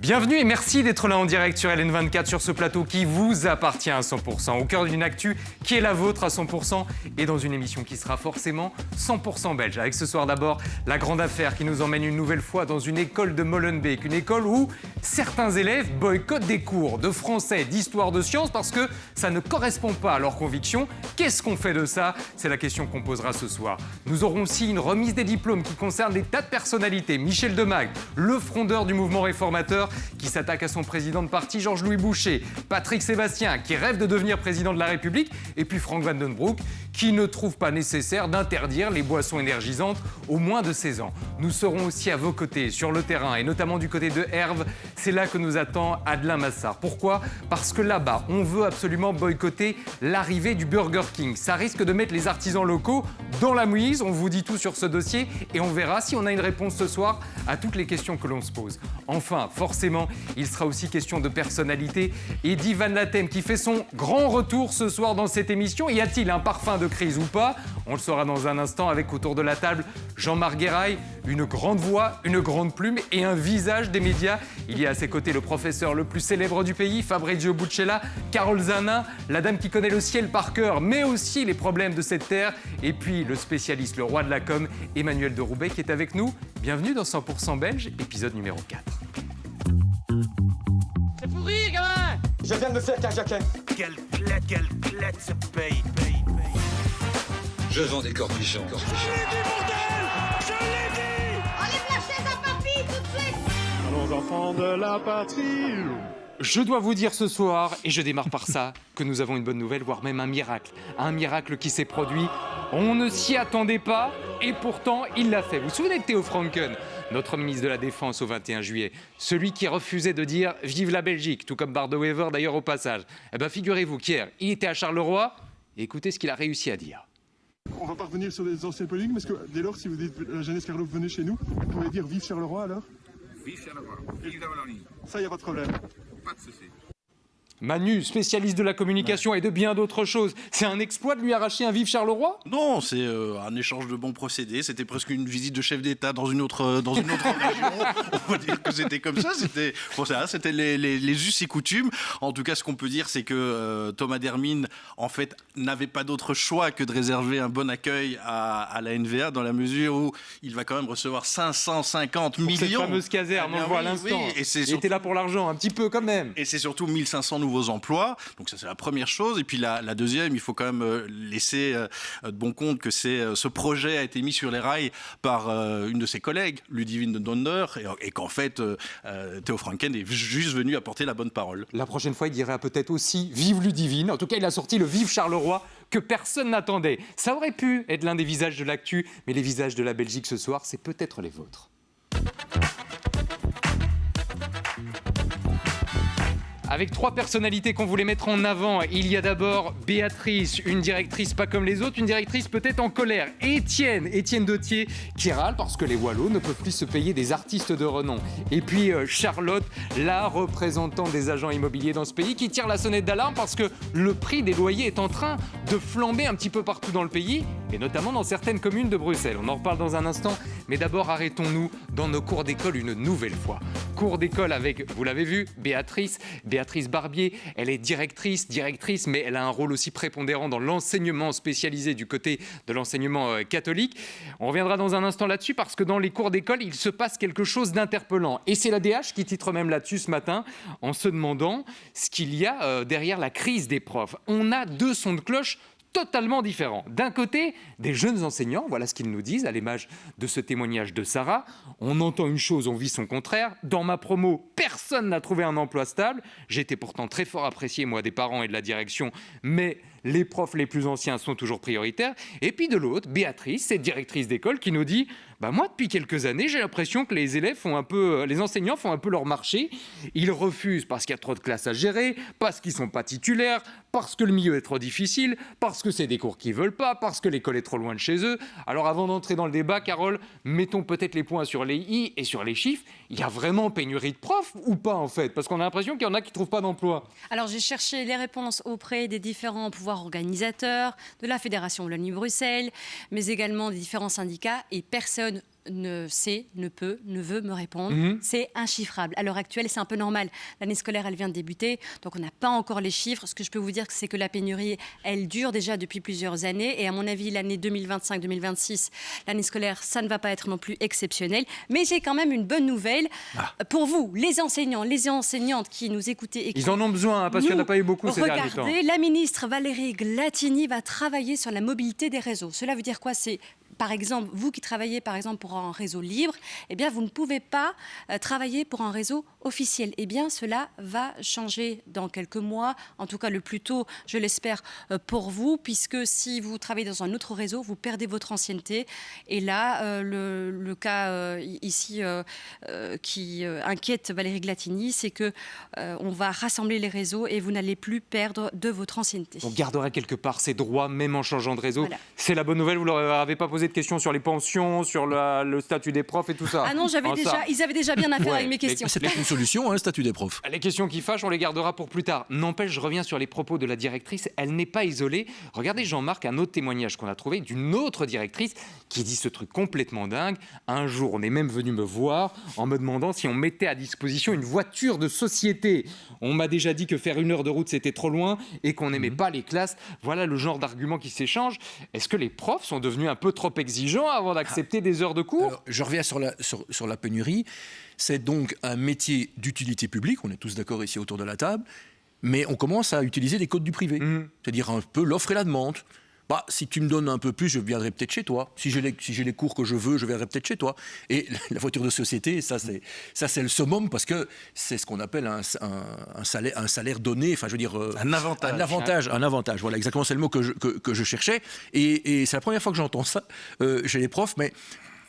Bienvenue et merci d'être là en direct sur LN24 sur ce plateau qui vous appartient à 100%, au cœur d'une actu qui est la vôtre à 100% et dans une émission qui sera forcément 100% belge. Avec ce soir d'abord la grande affaire qui nous emmène une nouvelle fois dans une école de Molenbeek, une école où certains élèves boycottent des cours de français, d'histoire, de sciences parce que ça ne correspond pas à leurs convictions. Qu'est-ce qu'on fait de ça? C'est la question qu'on posera ce soir. Nous aurons aussi une remise des diplômes qui concerne des tas de personnalités. Michel Demag, le frondeur du mouvement réformateur, qui s'attaque à son président de parti, Georges-Louis Boucher, Patrick Sébastien, qui rêve de devenir président de la République, et puis Frank Vandenbroek, qui ne trouve pas nécessaire d'interdire les boissons énergisantes aux moins de 16 ans. Nous serons aussi à vos côtés, sur le terrain, et notamment du côté de Herve. C'est là que nous attend Adelin Massard. Pourquoi? Parce que là-bas, on veut absolument boycotter l'arrivée du Burger King. Ça risque de mettre les artisans locaux dans la mouise. On vous dit tout sur ce dossier, et on verra si on a une réponse ce soir à toutes les questions que l'on se pose. Enfin, forcément, il sera aussi question de personnalité. Eddy Van Latem qui fait son grand retour ce soir dans cette émission. Y a-t-il un parfum de crise ou pas? On le saura dans un instant avec autour de la table Jean-Marc Guéraille, une grande voix, une grande plume et un visage des médias. Il y a à ses côtés le professeur le plus célèbre du pays, Fabrizio Buccella, Carole Zanin, la dame qui connaît le ciel par cœur, mais aussi les problèmes de cette terre. Et puis le spécialiste, le roi de la com, Emmanuel de Roubaix qui est avec nous. Bienvenue dans 100% Belge, épisode numéro 4. C'est pour rire, gamin! Je viens de me faire carjacker. Quelle clette, se paye. Je vends des cornichons. Je l'ai dit, bordel! Je l'ai dit! Enlève la chaise à papy tout de suite! Allons enfants de la patrie. Je dois vous dire ce soir, et je démarre par ça, que nous avons une bonne nouvelle, voire même un miracle qui s'est produit. On ne s'y attendait pas, et pourtant il l'a fait. Vous vous souvenez de Theo Franken, notre ministre de la Défense au 21 juillet, celui qui refusait de dire « Vive la Belgique », tout comme Bart de Wever d'ailleurs au passage. Eh bien figurez-vous qu'hier, il était à Charleroi, et écoutez ce qu'il a réussi à dire. On va pas revenir sur les anciennes polémiques, parce que dès lors, si vous dites la jeunesse Carlo, venez chez nous, vous pouvez dire vive Charleroi alors? Vive Charleroi, vive la Wallonie. Ça, y a pas de problème. Pas de souci. Manu, spécialiste de la communication et de bien d'autres choses, c'est un exploit de lui arracher un vive Charleroi? Non, c'est un échange de bons procédés. C'était presque une visite de chef d'État dans une autre région. On va dire que c'était comme ça. C'était les us et coutumes. En tout cas, ce qu'on peut dire, c'est que Thomas Dermine, en fait, n'avait pas d'autre choix que de réserver un bon accueil à la NVA, dans la mesure où il va quand même recevoir 550 millions. Cette fameuse caserne, on le voit à l'instant. Oui, Il était là pour l'argent, un petit peu quand même. Et c'est surtout 1500 nouveaux emplois. Donc ça, c'est la première chose. Et puis la deuxième, il faut quand même laisser de bon compte que ce projet a été mis sur les rails par une de ses collègues, Ludivine de Donder, et qu'en fait, Theo Franken est juste venu apporter la bonne parole. La prochaine fois, il dirait peut-être aussi « Vive Ludivine ». En tout cas, il a sorti le « Vive Charleroi » que personne n'attendait. Ça aurait pu être l'un des visages de l'actu, mais les visages de la Belgique ce soir, c'est peut-être les vôtres. Avec trois personnalités qu'on voulait mettre en avant, il y a d'abord Béatrice, une directrice pas comme les autres, une directrice peut-être en colère. Étienne Dautier, qui râle parce que les Wallos ne peuvent plus se payer des artistes de renom. Et puis Charlotte, la représentante des agents immobiliers dans ce pays, qui tire la sonnette d'alarme parce que le prix des loyers est en train de flamber un petit peu partout dans le pays, et notamment dans certaines communes de Bruxelles. On en reparle dans un instant, mais d'abord arrêtons-nous dans nos cours d'école une nouvelle fois. Cours d'école avec, vous l'avez vu, Béatrice Barbier, elle est directrice, mais elle a un rôle aussi prépondérant dans l'enseignement spécialisé du côté de l'enseignement catholique. On reviendra dans un instant là-dessus parce que dans les cours d'école, il se passe quelque chose d'interpellant. Et c'est la DH qui titre même là-dessus ce matin en se demandant ce qu'il y a derrière la crise des profs. On a deux sons de cloche totalement différents. D'un côté, des jeunes enseignants, voilà ce qu'ils nous disent à l'image de ce témoignage de Sarah. On entend une chose, on vit son contraire. Dans ma promo, personne n'a trouvé un emploi stable. J'ai été pourtant très fort apprécié, moi, des parents et de la direction, mais les profs les plus anciens sont toujours prioritaires. Et puis de l'autre, Béatrice, cette directrice d'école qui nous dit moi, depuis quelques années, j'ai l'impression que les enseignants font un peu leur marché. Ils refusent parce qu'il y a trop de classes à gérer, parce qu'ils ne sont pas titulaires, parce que le milieu est trop difficile, parce que c'est des cours qu'ils ne veulent pas, parce que l'école est trop loin de chez eux. Alors avant d'entrer dans le débat, Carole, mettons peut-être les points sur les i et sur les chiffres. Il y a vraiment pénurie de profs ou pas en fait? Parce qu'on a l'impression qu'il y en a qui ne trouvent pas d'emploi. Alors j'ai cherché les réponses auprès des différents pouvoirs organisateurs, de la Fédération Wallonie-Bruxelles, mais également des différents syndicats, et personne ne sait, ne peut, ne veut me répondre. C'est inchiffrable. À l'heure actuelle, c'est un peu normal. L'année scolaire, elle vient de débuter, donc on n'a pas encore les chiffres. Ce que je peux vous dire, c'est que la pénurie, elle dure déjà depuis plusieurs années. Et à mon avis, l'année 2025-2026, l'année scolaire, ça ne va pas être non plus exceptionnel. Mais j'ai quand même une bonne nouvelle pour vous, les enseignants, les enseignantes qui nous écoutez. Et qui Ils en ont besoin, hein, parce qu'il n'y en a pas eu beaucoup ces derniers temps. Regardez, la ministre Valérie Glatini va travailler sur la mobilité des réseaux. Cela veut dire quoi? C'est, par exemple, vous qui travaillez par exemple pour un réseau libre, eh bien, vous ne pouvez pas travailler pour un réseau officiel. Eh bien, cela va changer dans quelques mois, en tout cas le plus tôt, je l'espère, pour vous, puisque si vous travaillez dans un autre réseau, vous perdez votre ancienneté. Et là, le cas ici qui inquiète Valérie Glatini, c'est que on va rassembler les réseaux et vous n'allez plus perdre de votre ancienneté. On gardera quelque part ses droits, même en changeant de réseau. Voilà. C'est la bonne nouvelle, vous leur avez pas posé de questions sur les pensions, sur le statut des profs et tout ça. Ah non, ils avaient déjà bien à faire avec mes questions. C'est peut-être une solution, hein, le statut des profs. Les questions qui fâchent, on les gardera pour plus tard. N'empêche, je reviens sur les propos de la directrice. Elle n'est pas isolée. Regardez, Jean-Marc, un autre témoignage qu'on a trouvé d'une autre directrice qui dit ce truc complètement dingue. Un jour, on est même venu me voir en me demandant si on mettait à disposition une voiture de société. On m'a déjà dit que faire 1 heure de route, c'était trop loin et qu'on n'aimait pas les classes. Voilà le genre d'arguments qui s'échangent. Est-ce que les profs sont devenus un peu trop exigeants avant d'accepter des heures de cours? Alors, je reviens sur la pénurie. C'est donc un métier d'utilité publique, on est tous d'accord ici autour de la table, mais on commence à utiliser les codes du privé, c'est-à-dire un peu l'offre et la demande. Bah, si tu me donnes un peu plus, je viendrai peut-être chez toi. Si j'ai les cours que je veux, je viendrai peut-être chez toi. Et la voiture de société, ça c'est le summum parce que c'est ce qu'on appelle un salaire donné. Enfin, je veux dire un avantage. Un avantage. Voilà, exactement, c'est le mot que je cherchais. Et c'est la première fois que j'entends ça chez les profs, mais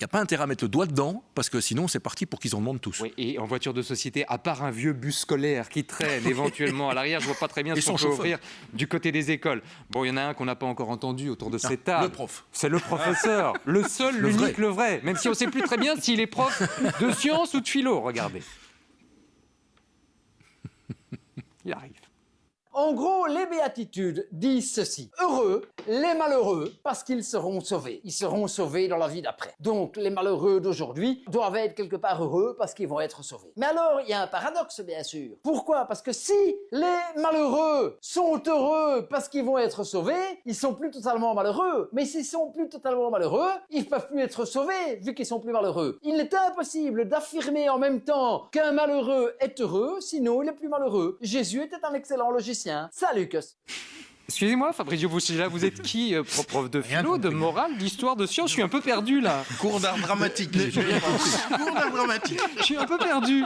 il n'y a pas intérêt à mettre le doigt dedans, parce que sinon, c'est parti pour qu'ils en demandent tous. Oui, et en voiture de société, à part un vieux bus scolaire qui traîne éventuellement à l'arrière, je ne vois pas très bien ce qu'on peut offrir du côté des écoles. Bon, il y en a un qu'on n'a pas encore entendu autour de cette table. Le prof. C'est le professeur, le seul, l'unique, le vrai. Même si on ne sait plus très bien s'il est prof de sciences ou de philo. Regardez. Il arrive. En gros, les béatitudes disent ceci. Heureux les malheureux parce qu'ils seront sauvés. Ils seront sauvés dans la vie d'après. Donc, les malheureux d'aujourd'hui doivent être quelque part heureux parce qu'ils vont être sauvés. Mais alors, il y a un paradoxe, bien sûr. Pourquoi? Parce que si les malheureux sont heureux parce qu'ils vont être sauvés, ils sont plus totalement malheureux. Mais s'ils sont plus totalement malheureux, ils peuvent plus être sauvés vu qu'ils sont plus malheureux. Il est impossible d'affirmer en même temps qu'un malheureux est heureux, sinon il est plus malheureux. Jésus était un excellent logicien. Salut, Cus. Excusez-moi, Fabrizio Buscella, vous êtes qui? Prof de philo, de morale, d'histoire, de sciences? Je suis un peu perdu, là. Cours d'art dramatique. Cours d'art dramatique. Je suis un peu perdu.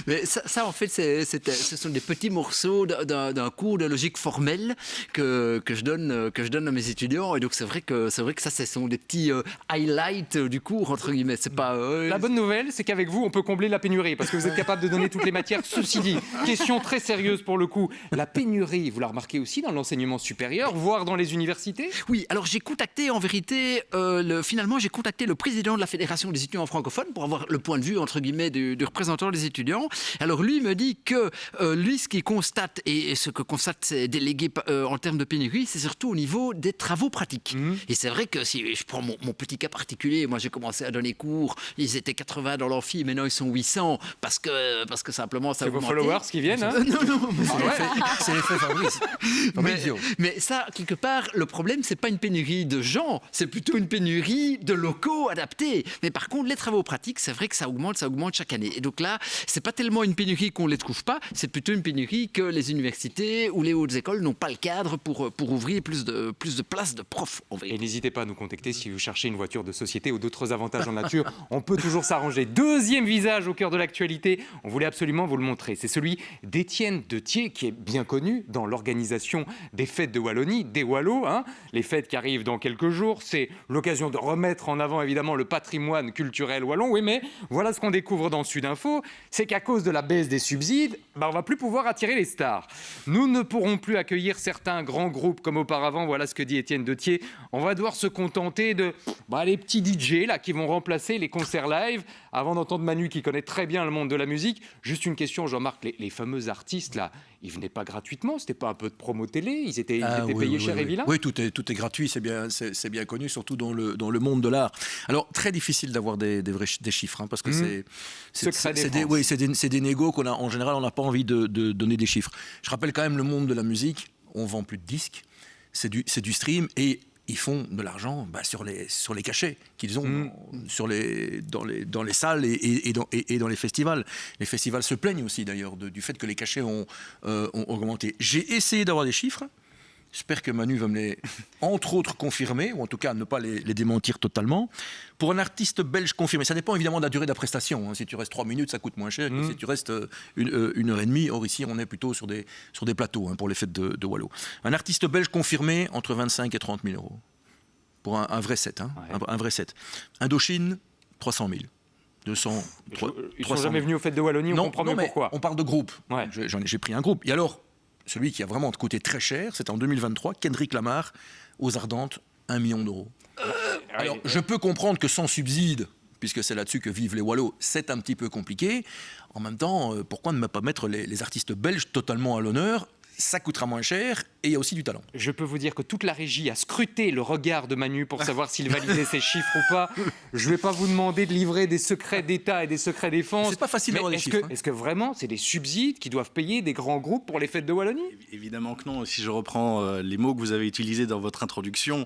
Mais ça en fait, ce sont des petits morceaux d'un cours de logique formelle que je donne à mes étudiants. Et donc, c'est vrai que ça, ce sont des petits highlights du cours, entre guillemets. C'est pas... La bonne nouvelle, c'est qu'avec vous, on peut combler la pénurie, parce que vous êtes capable de donner toutes les matières. Ceci dit, question très sérieuse pour le coup. La pénurie, vous la remarquez aussi dans l'enseignement supérieur, voire dans les universités? Oui, alors j'ai contacté en vérité, finalement j'ai contacté le président de la Fédération des étudiants francophones pour avoir le point de vue entre guillemets du représentant des étudiants. Alors lui me dit que lui ce qu'il constate et ce que constatent ses délégués en termes de pénurie, c'est surtout au niveau des travaux pratiques. Et c'est vrai que si je prends mon petit cas particulier, moi j'ai commencé à donner cours, ils étaient 80 dans l'amphi, maintenant ils sont 800 parce que simplement ça a augmenté. C'est vos followers qui viennent, hein? Non, c'est l'effet Fabrice. Mais ça, quelque part, le problème, c'est pas une pénurie de gens, c'est plutôt une pénurie de locaux adaptés. Mais par contre, les travaux pratiques, c'est vrai que ça augmente chaque année. Et donc là, c'est pas tellement une pénurie qu'on les trouve pas, c'est plutôt une pénurie que les universités ou les hautes écoles n'ont pas le cadre pour ouvrir plus de places de profs. Et n'hésitez pas à nous contacter si vous cherchez une voiture de société ou d'autres avantages en nature. On peut toujours s'arranger. Deuxième visage au cœur de l'actualité, on voulait absolument vous le montrer. C'est celui d'Étienne Dethier, qui est bien connu dans l'organisation des fêtes de Wallonie, des Wallos, hein, les fêtes qui arrivent dans quelques jours. C'est l'occasion de remettre en avant évidemment le patrimoine culturel wallon. Oui, mais voilà ce qu'on découvre dans Sud Info, c'est qu'à cause de la baisse des subsides, on va plus pouvoir attirer les stars. Nous ne pourrons plus accueillir certains grands groupes comme auparavant. Voilà ce que dit Étienne Dethier. On va devoir se contenter de les petits DJ là qui vont remplacer les concerts live avant d'entendre Manu qui connaît très bien le monde de la musique, juste une question, Jean-Marc, les fameux artistes là, ils venaient pas gratuitement, c'était pas un peu de promo télé, ils étaient payés cher et vilain. Oui, tout est gratuit, c'est bien connu, surtout dans le monde de l'art. Alors très difficile d'avoir des chiffres, hein, parce que c'est des négos qu'on a en général, on n'a pas envie de donner des chiffres. Je rappelle quand même le monde de la musique, on vend plus de disques, c'est du stream et ils font de l'argent sur les cachets qu'ils ont dans les salles et dans les festivals. Les festivals se plaignent aussi d'ailleurs du fait que les cachets ont augmenté. J'ai essayé d'avoir des chiffres. J'espère que Manu va me les, entre autres, confirmer, ou en tout cas ne pas les démentir totalement. Pour un artiste belge confirmé, ça dépend évidemment de la durée de la prestation. Hein. Si tu restes 3 minutes, ça coûte moins cher que si tu restes une heure et demie. Or ici, on est plutôt sur des plateaux, hein, pour les fêtes de Wallo. Un artiste belge confirmé, entre 25 et 30 000 euros. Pour un vrai set. Hein, ouais. un vrai set. Indochine, 300 000. 200, ils sont jamais venus aux fêtes de Wallonie, on comprend mieux pourquoi. On parle de groupe. Ouais. J'ai pris un groupe. Et alors, celui qui a vraiment coûté très cher, c'était en 2023, Kendrick Lamar, aux Ardentes, 1 million d'euros. Alors, je peux comprendre que sans subside, puisque c'est là-dessus que vivent les Wallos, c'est un petit peu compliqué. En même temps, pourquoi ne pas mettre les artistes belges totalement à l'honneur ? Ça coûtera moins cher et il y a aussi du talent. Je peux vous dire que toute la régie a scruté le regard de Manu pour savoir s'il validait ses chiffres ou pas. Je ne vais pas vous demander de livrer des secrets d'État et des secrets défense. C'est pas facile d'avoir des chiffres. Est-ce que vraiment c'est des subsides qui doivent payer des grands groupes pour les fêtes de Wallonie ? Évidemment que non. Si je reprends les mots que vous avez utilisés dans votre introduction,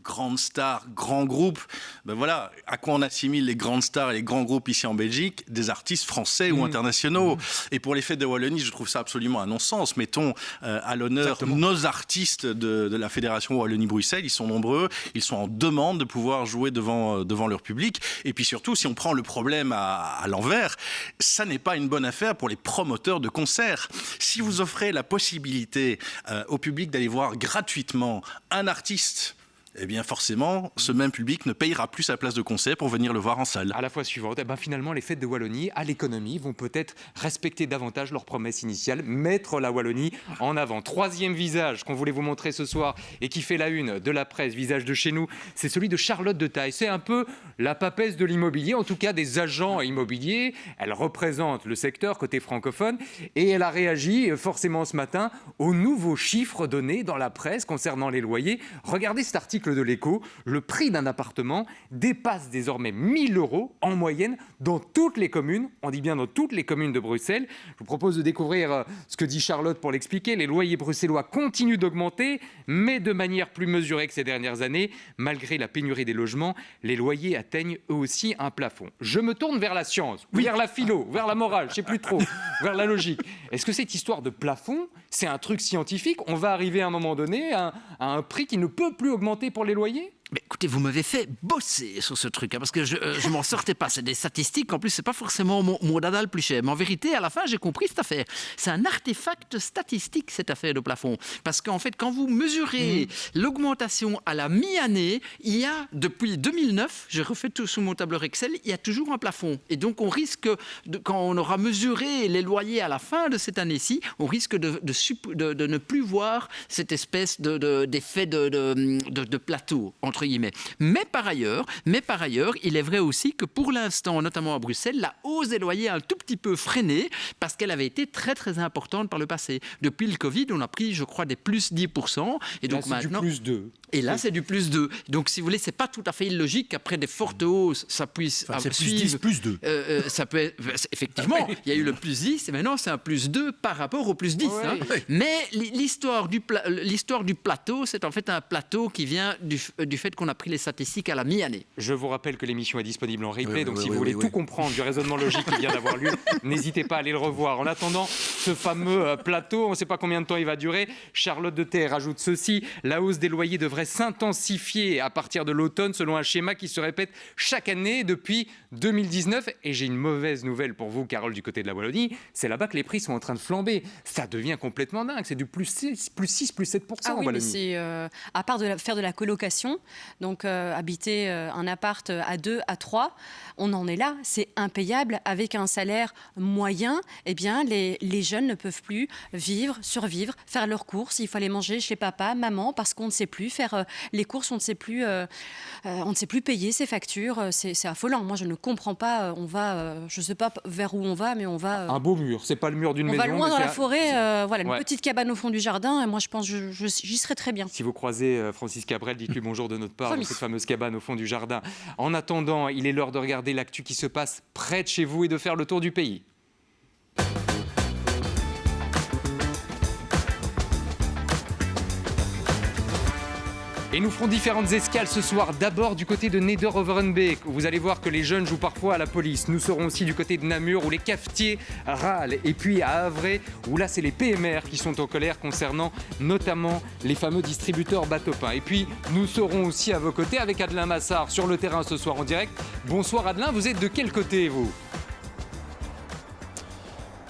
grande star, grand groupe, ben voilà, à quoi on assimile les grandes stars et les grands groupes ici en Belgique ? Des artistes français ou internationaux. Et pour les fêtes de Wallonie, je trouve ça absolument un non-sens. Mettons à l'honneur nos artistes de la Fédération Wallonie-Bruxelles, ils sont nombreux, ils sont en demande de pouvoir jouer devant leur public. Et puis surtout, si on prend le problème à l'envers, ça n'est pas une bonne affaire pour les promoteurs de concerts. Si vous offrez la possibilité au public d'aller voir gratuitement un artiste, eh bien forcément, ce même public ne payera plus sa place de concert pour venir le voir en salle. À la fois suivante, finalement, les fêtes de Wallonie, à l'économie, vont peut-être respecter davantage leur promesse initiale, mettre la Wallonie en avant. Troisième visage qu'on voulait vous montrer ce soir et qui fait la une de la presse, visage de chez nous, c'est celui de Charlotte de Taille. C'est un peu la papesse de l'immobilier, en tout cas des agents immobiliers. Elle représente le secteur côté francophone et elle a réagi forcément ce matin aux nouveaux chiffres donnés dans la presse concernant les loyers. Regardez cet article de l'Écho, le prix d'un appartement dépasse désormais 1 000 € en moyenne dans toutes les communes, on dit bien dans toutes les communes de Bruxelles. Je vous propose de découvrir ce que dit Charlotte pour l'expliquer. Les loyers bruxellois continuent d'augmenter, mais de manière plus mesurée que ces dernières années. Malgré la pénurie des logements, les loyers atteignent eux aussi un plafond. Je me tourne vers la science, vers la philo, vers la morale, je ne sais plus trop, vers la logique. Est-ce que cette histoire de plafond, c'est un truc scientifique ? On va arriver à un moment donné à un prix qui ne peut plus augmenter pour les loyers ? Mais écoutez, vous m'avez fait bosser sur ce truc, hein, parce que je ne m'en sortais pas. C'est des statistiques, en plus, c'est pas forcément mon dada le plus cher. Mais en vérité, à la fin, j'ai compris cette affaire. C'est un artefact statistique, cette affaire de plafond. Parce qu'en fait, quand vous mesurez l'augmentation à la mi-année, il y a, depuis 2009, j'ai refait tout sous mon tableur Excel, il y a toujours un plafond. Et donc, on risque, quand on aura mesuré les loyers à la fin de cette année-ci, on risque de ne plus voir cette espèce d'effet de plateau, entre guillemets. Mais par ailleurs, il est vrai aussi que pour l'instant, notamment à Bruxelles, la hausse des loyers a un tout petit peu freiné parce qu'elle avait été très très importante par le passé. Depuis le Covid, on a pris, je crois, des plus 10%. Et donc là, maintenant, c'est du plus 2. Et là, c'est du plus 2. Donc, si vous voulez, c'est pas tout à fait illogique qu'après des fortes hausses, ça puisse c'est suivre. plus 10, plus 2. Ça peut être, effectivement, il y a eu le plus 10 et maintenant, c'est un plus 2 par rapport au plus 10. Ouais. Hein. Mais l'histoire du plateau, c'est en fait un plateau qui vient du fait qu'on a pris les statistiques à la mi-année. Je vous rappelle que l'émission est disponible en replay, donc si vous voulez tout comprendre du raisonnement logique qui vient d'avoir lieu, n'hésitez pas à aller le revoir. En attendant, ce fameux plateau, on ne sait pas combien de temps il va durer. Charlotte de Terre ajoute ceci: la hausse des loyers devrait s'intensifier à partir de l'automne selon un schéma qui se répète chaque année depuis 2019. Et j'ai une mauvaise nouvelle pour vous, Carole, du côté de la Wallonie, c'est là-bas que les prix sont en train de flamber. Ça devient complètement dingue, c'est du plus 6, plus 7% ah en oui, Wallonie. Mais c'est, à part faire de la colocation, donc habiter un appart à 2, à 3, on en est là, c'est impayable. Avec un salaire moyen, eh bien, les jeunes ne peuvent plus survivre, faire leurs courses. Il faut aller manger chez papa, maman, parce qu'on ne sait plus faire les courses, on ne sait plus payer ses factures. C'est affolant. Moi, je ne comprends pas. On va, je ne sais pas vers où on va, mais on va... Un beau mur, c'est pas le mur d'une maison. On va loin dans la forêt, voilà, Ouais. une petite cabane au fond du jardin. Et moi, je pense que j'y serais très bien. Si vous croisez Francis Cabrel, dites-lui bonjour de notre part dans Promis. cette fameuse cabane au fond du jardin. En attendant, il est l'heure de regarder l'actu qui se passe près de chez vous et de faire le tour du pays. Et nous ferons différentes escales ce soir. D'abord du côté de Neder-Overenbeek, où vous allez voir que les jeunes jouent parfois à la police. Nous serons aussi du côté de Namur, où les cafetiers râlent. Et puis à Havre, où là, c'est les PMR qui sont en colère concernant notamment les fameux distributeurs bateau-pain. Et puis, nous serons aussi à vos côtés avec Adelin Massard sur le terrain ce soir en direct. Bonsoir Adelin, vous êtes de quel côté, vous ?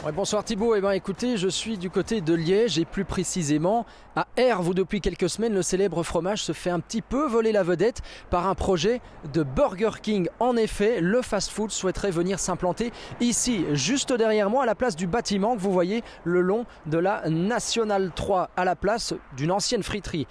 Ouais, bonsoir Thibault, écoutez, je suis du côté de Liège et plus précisément à Herve où depuis quelques semaines le célèbre fromage se fait un petit peu voler la vedette par un projet de Burger King. En effet, le fast-food souhaiterait venir s'implanter ici, juste derrière moi, à la place du bâtiment que vous voyez le long de la Nationale 3, à la place d'une ancienne friterie.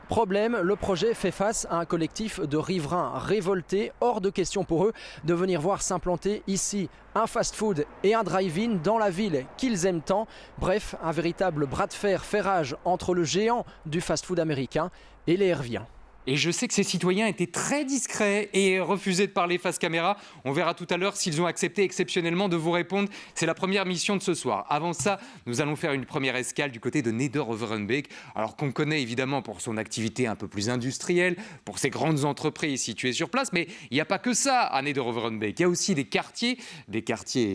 Problème, le projet fait face à un collectif de riverains révoltés. Hors de question pour eux de venir voir s'implanter ici un fast-food et un drive-in dans la ville qu'ils aiment tant. Bref, un véritable bras de fer fait rage entre le géant du fast-food américain et les Herviens. Et je sais que ces citoyens étaient très discrets et refusaient de parler face caméra. On verra tout à l'heure s'ils ont accepté exceptionnellement de vous répondre. C'est la première mission de ce soir. Avant ça, nous allons faire une première escale du côté de Neder-Overenbeek, alors qu'on connaît évidemment pour son activité un peu plus industrielle, pour ses grandes entreprises situées sur place. Mais il n'y a pas que ça à Neder-Overenbeek. Il y a aussi des quartiers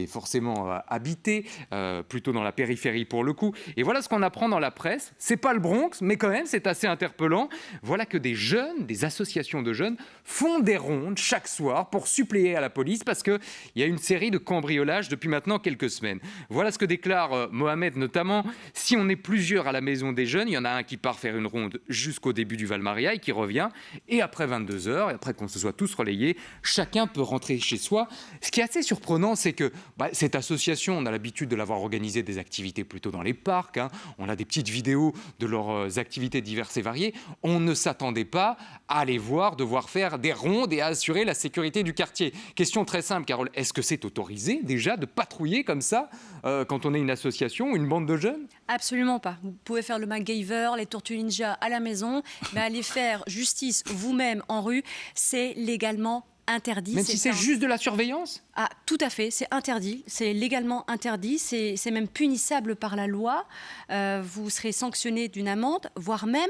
forcément habités, plutôt dans la périphérie pour le coup. Et voilà ce qu'on apprend dans la presse. C'est pas le Bronx, mais quand même, c'est assez interpellant. Voilà que des associations de jeunes font des rondes chaque soir pour suppléer à la police parce qu'il y a une série de cambriolages depuis maintenant quelques semaines. Voilà ce que déclare Mohamed notamment. Si on est plusieurs à la maison des jeunes, il y en a un qui part faire une ronde jusqu'au début du Val-Maria et qui revient. Et après 22h, et après qu'on se soit tous relayés, chacun peut rentrer chez soi. Ce qui est assez surprenant, c'est que cette association, on a l'habitude de l'avoir organisée des activités plutôt dans les parcs. On a des petites vidéos de leurs activités diverses et variées. On ne s'attendait pas à les voir devoir faire des rondes et à assurer la sécurité du quartier. Question très simple, Carole, est-ce que c'est autorisé déjà de patrouiller comme ça quand on est une association, une bande de jeunes ? Absolument pas. Vous pouvez faire le MacGyver, les Tortues Ninja à la maison, mais aller faire justice vous-même en rue, c'est légalement interdit. Même si c'est juste de la surveillance ? Ah, tout à fait, c'est interdit, c'est légalement interdit, c'est même punissable par la loi. Vous serez sanctionné d'une amende, voire même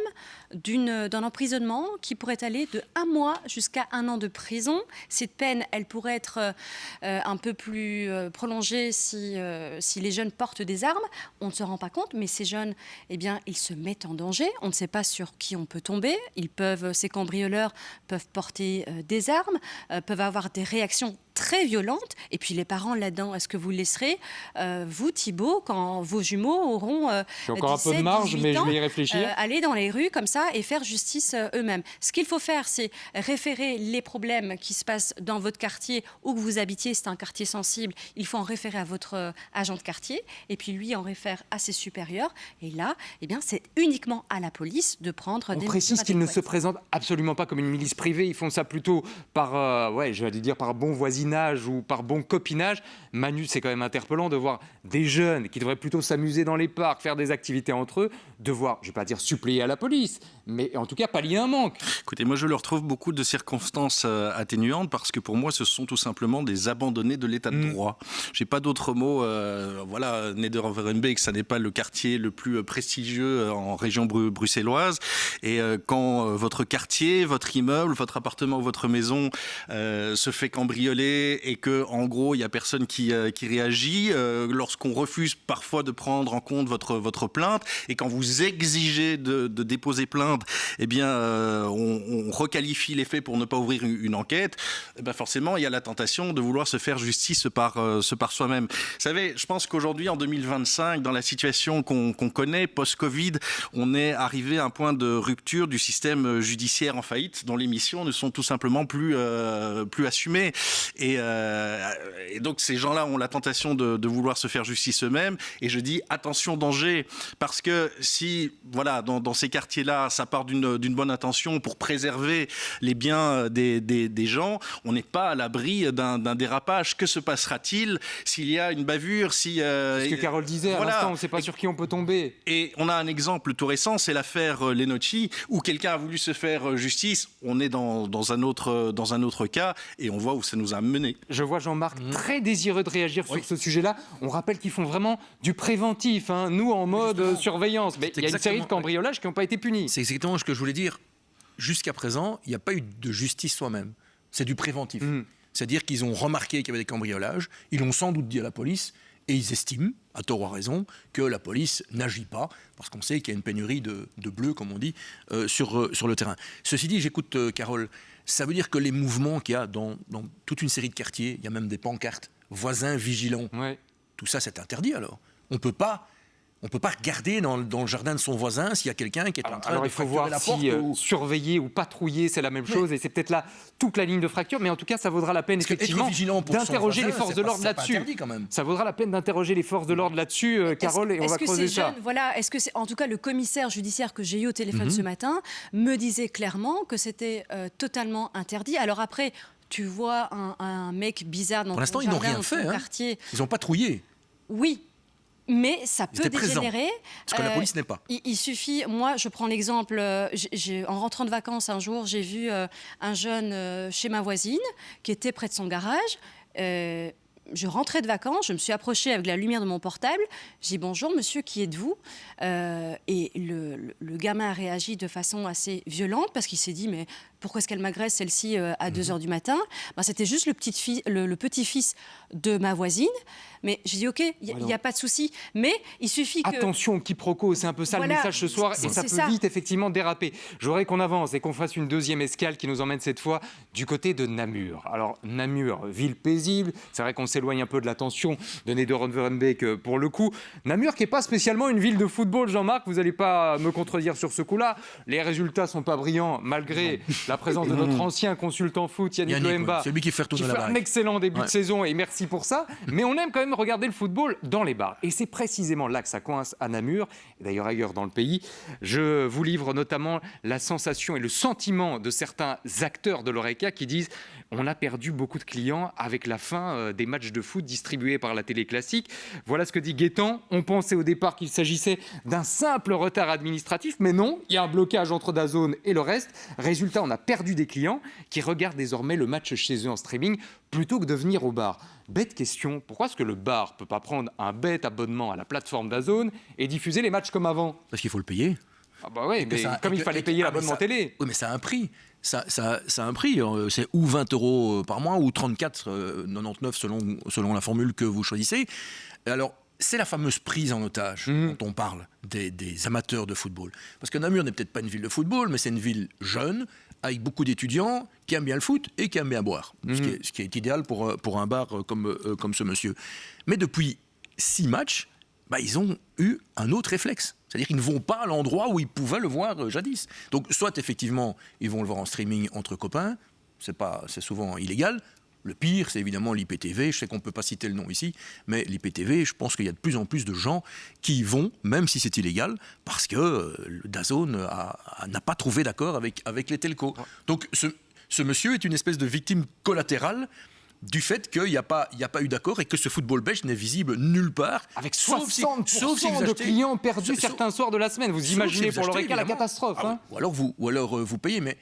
d'un emprisonnement qui pourrait aller de 1 mois jusqu'à 1 an de prison. Cette peine, elle pourrait être un peu plus prolongée si les jeunes portent des armes. On ne se rend pas compte, mais ces jeunes, eh bien, ils se mettent en danger. On ne sait pas sur qui on peut tomber. Ces cambrioleurs peuvent porter des armes, peuvent avoir des réactions très violente. Et puis les parents là-dedans, est-ce que vous laisserez, vous Thibault, quand vos jumeaux auront j'ai encore 17, un peu de marge, mais je vais y réfléchir. Aller dans les rues comme ça et faire justice eux-mêmes. Ce qu'il faut faire, c'est référer les problèmes qui se passent dans votre quartier où que vous habitiez. C'est un quartier sensible. Il faut en référer à votre agent de quartier et puis lui en réfère à ses supérieurs. Et là, eh bien, c'est uniquement à la police de prendre des mesures. On précise qu'ils ne se présentent absolument pas comme une milice privée. Ils font ça plutôt par, je vais dire, par bon voisinage ou par bon copinage. Manu, c'est quand même interpellant de voir des jeunes qui devraient plutôt s'amuser dans les parcs, faire des activités entre eux, devoir, je ne vais pas dire suppléer à la police, mais en tout cas pallier un manque. Écoutez, moi je leur trouve beaucoup de circonstances atténuantes parce que pour moi ce sont tout simplement des abandonnés de l'état de droit. J'ai pas d'autre mot. Voilà, Neder-Overenbeek, ça n'est pas le quartier le plus prestigieux en région bruxelloise. Et quand votre quartier, votre immeuble, votre appartement ou votre maison se fait cambrioler et que en gros il y a personne qui réagit, lorsqu'on refuse parfois de prendre en compte votre plainte et quand vous exigez de déposer plainte, eh bien on requalifie les faits pour ne pas ouvrir une enquête, eh bien forcément il y a la tentation de vouloir se faire justice par soi-même. Vous savez, je pense qu'aujourd'hui en 2025, dans la situation qu'on connaît post-Covid, on est arrivé à un point de rupture du système judiciaire en faillite dont les missions ne sont tout simplement plus assumées. Et donc ces gens-là ont la tentation de vouloir se faire justice eux-mêmes. Et je dis attention danger, parce que si voilà dans ces quartiers-là, ça part d'une bonne intention pour préserver les biens des gens, on n'est pas à l'abri d'un dérapage. Que se passera-t-il s'il y a une bavure, si ce que Carole disait à l'instant, on ne sait pas sur qui on peut tomber. Et on a un exemple tout récent, c'est l'affaire Lenocci, où quelqu'un a voulu se faire justice. On est dans un autre cas, et on voit où ça nous a mené. Je vois Jean-Marc très désireux de réagir sur ce sujet-là. On rappelle qu'ils font vraiment du préventif, hein. Nous en mode surveillance. Mais il y a une série de cambriolages qui n'ont pas été punis. C'est exactement ce que je voulais dire. Jusqu'à présent, il n'y a pas eu de justice soi-même. C'est du préventif. C'est-à-dire qu'ils ont remarqué qu'il y avait des cambriolages, ils l'ont sans doute dit à la police, et ils estiment, à tort ou à raison, que la police n'agit pas, parce qu'on sait qu'il y a une pénurie de bleus, comme on dit, sur le terrain. Ceci dit, j'écoute Carole, ça veut dire que les mouvements qu'il y a dans toute une série de quartiers, il y a même des pancartes, voisins vigilants, tout ça c'est interdit alors. On ne peut pas regarder dans le jardin de son voisin s'il y a quelqu'un qui est en train de fracturer la porte. Il faut voir si surveiller ou patrouiller, c'est la même chose, et c'est peut-être là toute la ligne de fracture, mais en tout cas, ça vaudra la peine effectivement d'interroger les forces de l'ordre là-dessus. Ça vaudra la peine d'interroger les forces de l'ordre là-dessus, Carole, et on va creuser ça. Est-ce que en tout cas, le commissaire judiciaire que j'ai eu au téléphone ce matin me disait clairement que c'était totalement interdit. Alors après, tu vois un mec bizarre dans ton jardin, pour l'instant, ils n'ont rien fait. Quartier. Ils ont patrouillé. Oui. Mais ça peut dégénérer. Ce que la police n'est pas. Il suffit, moi je prends l'exemple, en rentrant de vacances un jour, j'ai vu un jeune chez ma voisine qui était près de son garage. Je rentrais de vacances, je me suis approchée avec la lumière de mon portable. J'ai dit bonjour monsieur, qui êtes-vous ? Et le gamin a réagi de façon assez violente parce qu'il s'est dit mais pourquoi est-ce qu'elle m'agresse celle-ci à 2h du matin ? C'était juste le petit-fils de ma voisine. Mais j'ai dit ok, il n'y a pas de souci. Mais il suffit que... Attention au quiproquo, c'est un peu ça le message ce soir. Et ça peut vite effectivement déraper. J'aurais qu'on avance et qu'on fasse une deuxième escale qui nous emmène cette fois du côté de Namur. Alors Namur, ville paisible. C'est vrai qu'on s'éloigne un peu de l'attention de Nederland-Verenbeek pour le coup. Namur qui n'est pas spécialement une ville de football, Jean-Marc. Vous n'allez pas me contredire sur ce coup-là. Les résultats ne sont pas brillants malgré la présence de notre ancien consultant foot, Yannick Loemba. Celui qui fait retourner la baraque. Un excellent début de saison et merci pour ça. Mais on aime quand même regarder le football dans les bars. Et c'est précisément là que ça coince à Namur, et d'ailleurs ailleurs dans le pays. Je vous livre notamment la sensation et le sentiment de certains acteurs de l'Oreca qui disent on a perdu beaucoup de clients avec la fin des matchs de foot distribués par la télé classique. Voilà ce que dit Gaëtan. On pensait au départ qu'il s'agissait d'un simple retard administratif, mais non, il y a un blocage entre DAZN et le reste. Résultat, on a perdu des clients qui regardent désormais le match chez eux en streaming plutôt que de venir au bar. Bête question, pourquoi est-ce que le bar ne peut pas prendre un bête abonnement à la plateforme DAZN et diffuser les matchs comme avant ? Parce qu'il faut le payer. Ah bah oui, mais comme il fallait payer l'abonnement télé. Oui, mais ça a un prix. Ça a un prix. C'est ou 20 € par mois ou 34,99 selon la formule que vous choisissez. Alors, c'est la fameuse prise en otage dont on parle des amateurs de football. Parce que Namur n'est peut-être pas une ville de football, mais c'est une ville jeune, avec beaucoup d'étudiants qui aiment bien le foot et qui aiment bien boire. Ce qui est idéal pour un bar comme ce monsieur. Mais depuis 6 matchs, ils ont eu un autre réflexe. C'est-à-dire qu'ils ne vont pas à l'endroit où ils pouvaient le voir jadis. Donc, soit effectivement, ils vont le voir en streaming entre copains, c'est souvent illégal. Le pire, c'est évidemment l'IPTV. Je sais qu'on ne peut pas citer le nom ici, mais l'IPTV, je pense qu'il y a de plus en plus de gens qui y vont, même si c'est illégal, parce que le DAZN n'a pas trouvé d'accord avec les telcos. Donc, ce monsieur est une espèce de victime collatérale du fait qu'il n'y a pas eu d'accord et que ce football belge n'est visible nulle part. Avec 60% de clients perdus certains soirs de la semaine. Vous imaginez pour l'Oreca la catastrophe. Ou alors vous payez, mais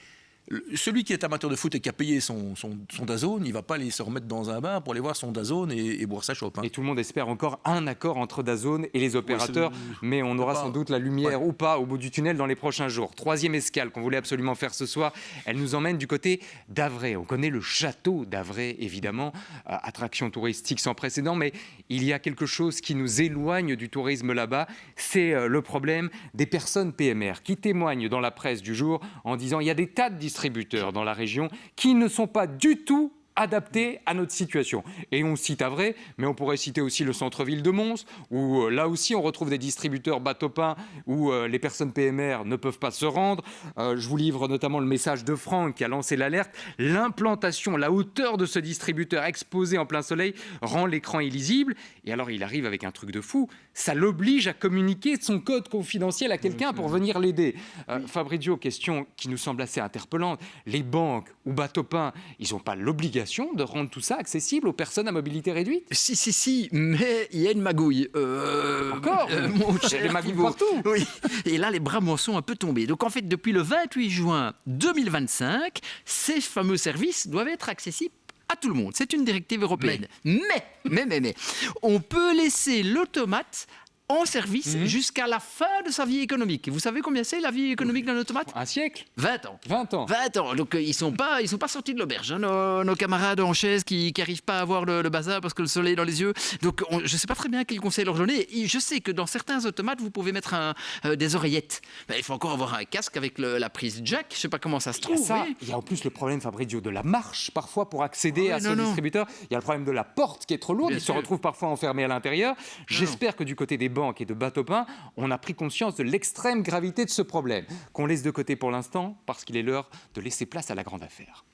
celui qui est amateur de foot et qui a payé son DAZN, il ne va pas aller se remettre dans un bar pour aller voir son DAZN et boire sa chope. Et tout le monde espère encore un accord entre DAZN et les opérateurs, mais on aura sans doute la lumière ou pas au bout du tunnel dans les prochains jours. Troisième escale qu'on voulait absolument faire ce soir, elle nous emmène du côté d'Avray. On connaît le château d'Avray, évidemment, attraction touristique sans précédent, mais il y a quelque chose qui nous éloigne du tourisme là-bas, c'est le problème des personnes PMR qui témoignent dans la presse du jour en disant il y a des tas de distributeurs dans la région qui ne sont pas du tout adapté à notre situation. Et on cite Avray, mais on pourrait citer aussi le centre-ville de Mons, où là aussi on retrouve des distributeurs bateau-pain où les personnes PMR ne peuvent pas se rendre. Je vous livre notamment le message de Franck qui a lancé l'alerte. L'implantation, la hauteur de ce distributeur exposé en plein soleil rend l'écran illisible. Et alors il arrive avec un truc de fou, ça l'oblige à communiquer son code confidentiel à quelqu'un pour venir l'aider. Fabrizio, question qui nous semble assez interpellante. Les banques ou bateau-pain, ils n'ont pas l'obligation de rendre tout ça accessible aux personnes à mobilité réduite? Si, mais il y a une magouille. Encore Il y a des magouilles partout. Oui. Et là, les bras m'en sont un peu tombés. Donc en fait, depuis le 28 juin 2025, ces fameux services doivent être accessibles à tout le monde. C'est une directive européenne. Mais, on peut laisser l'automate en service jusqu'à la fin de sa vie économique. Vous savez combien c'est la vie économique d'un automate? Un siècle. 20 ans. 20 ans. 20 ans. Donc ils sont pas sortis de l'auberge, hein, nos camarades en chaise qui n'arrivent pas à voir le bazar parce que le soleil est dans les yeux. Donc je ne sais pas très bien quel conseil leur donner. Et je sais que dans certains automates, vous pouvez mettre des oreillettes. Mais il faut encore avoir un casque avec la prise jack. Je ne sais pas comment ça se trouve. Il y a en plus le problème, Fabrizio, de la marche parfois pour accéder à ce distributeur. Il y a le problème de la porte qui est trop lourde. Ils se retrouvent parfois enfermés à l'intérieur. J'espère que du côté des banques et de bateau-pain, on a pris conscience de l'extrême gravité de ce problème, qu'on laisse de côté pour l'instant, parce qu'il est l'heure de laisser place à la grande affaire.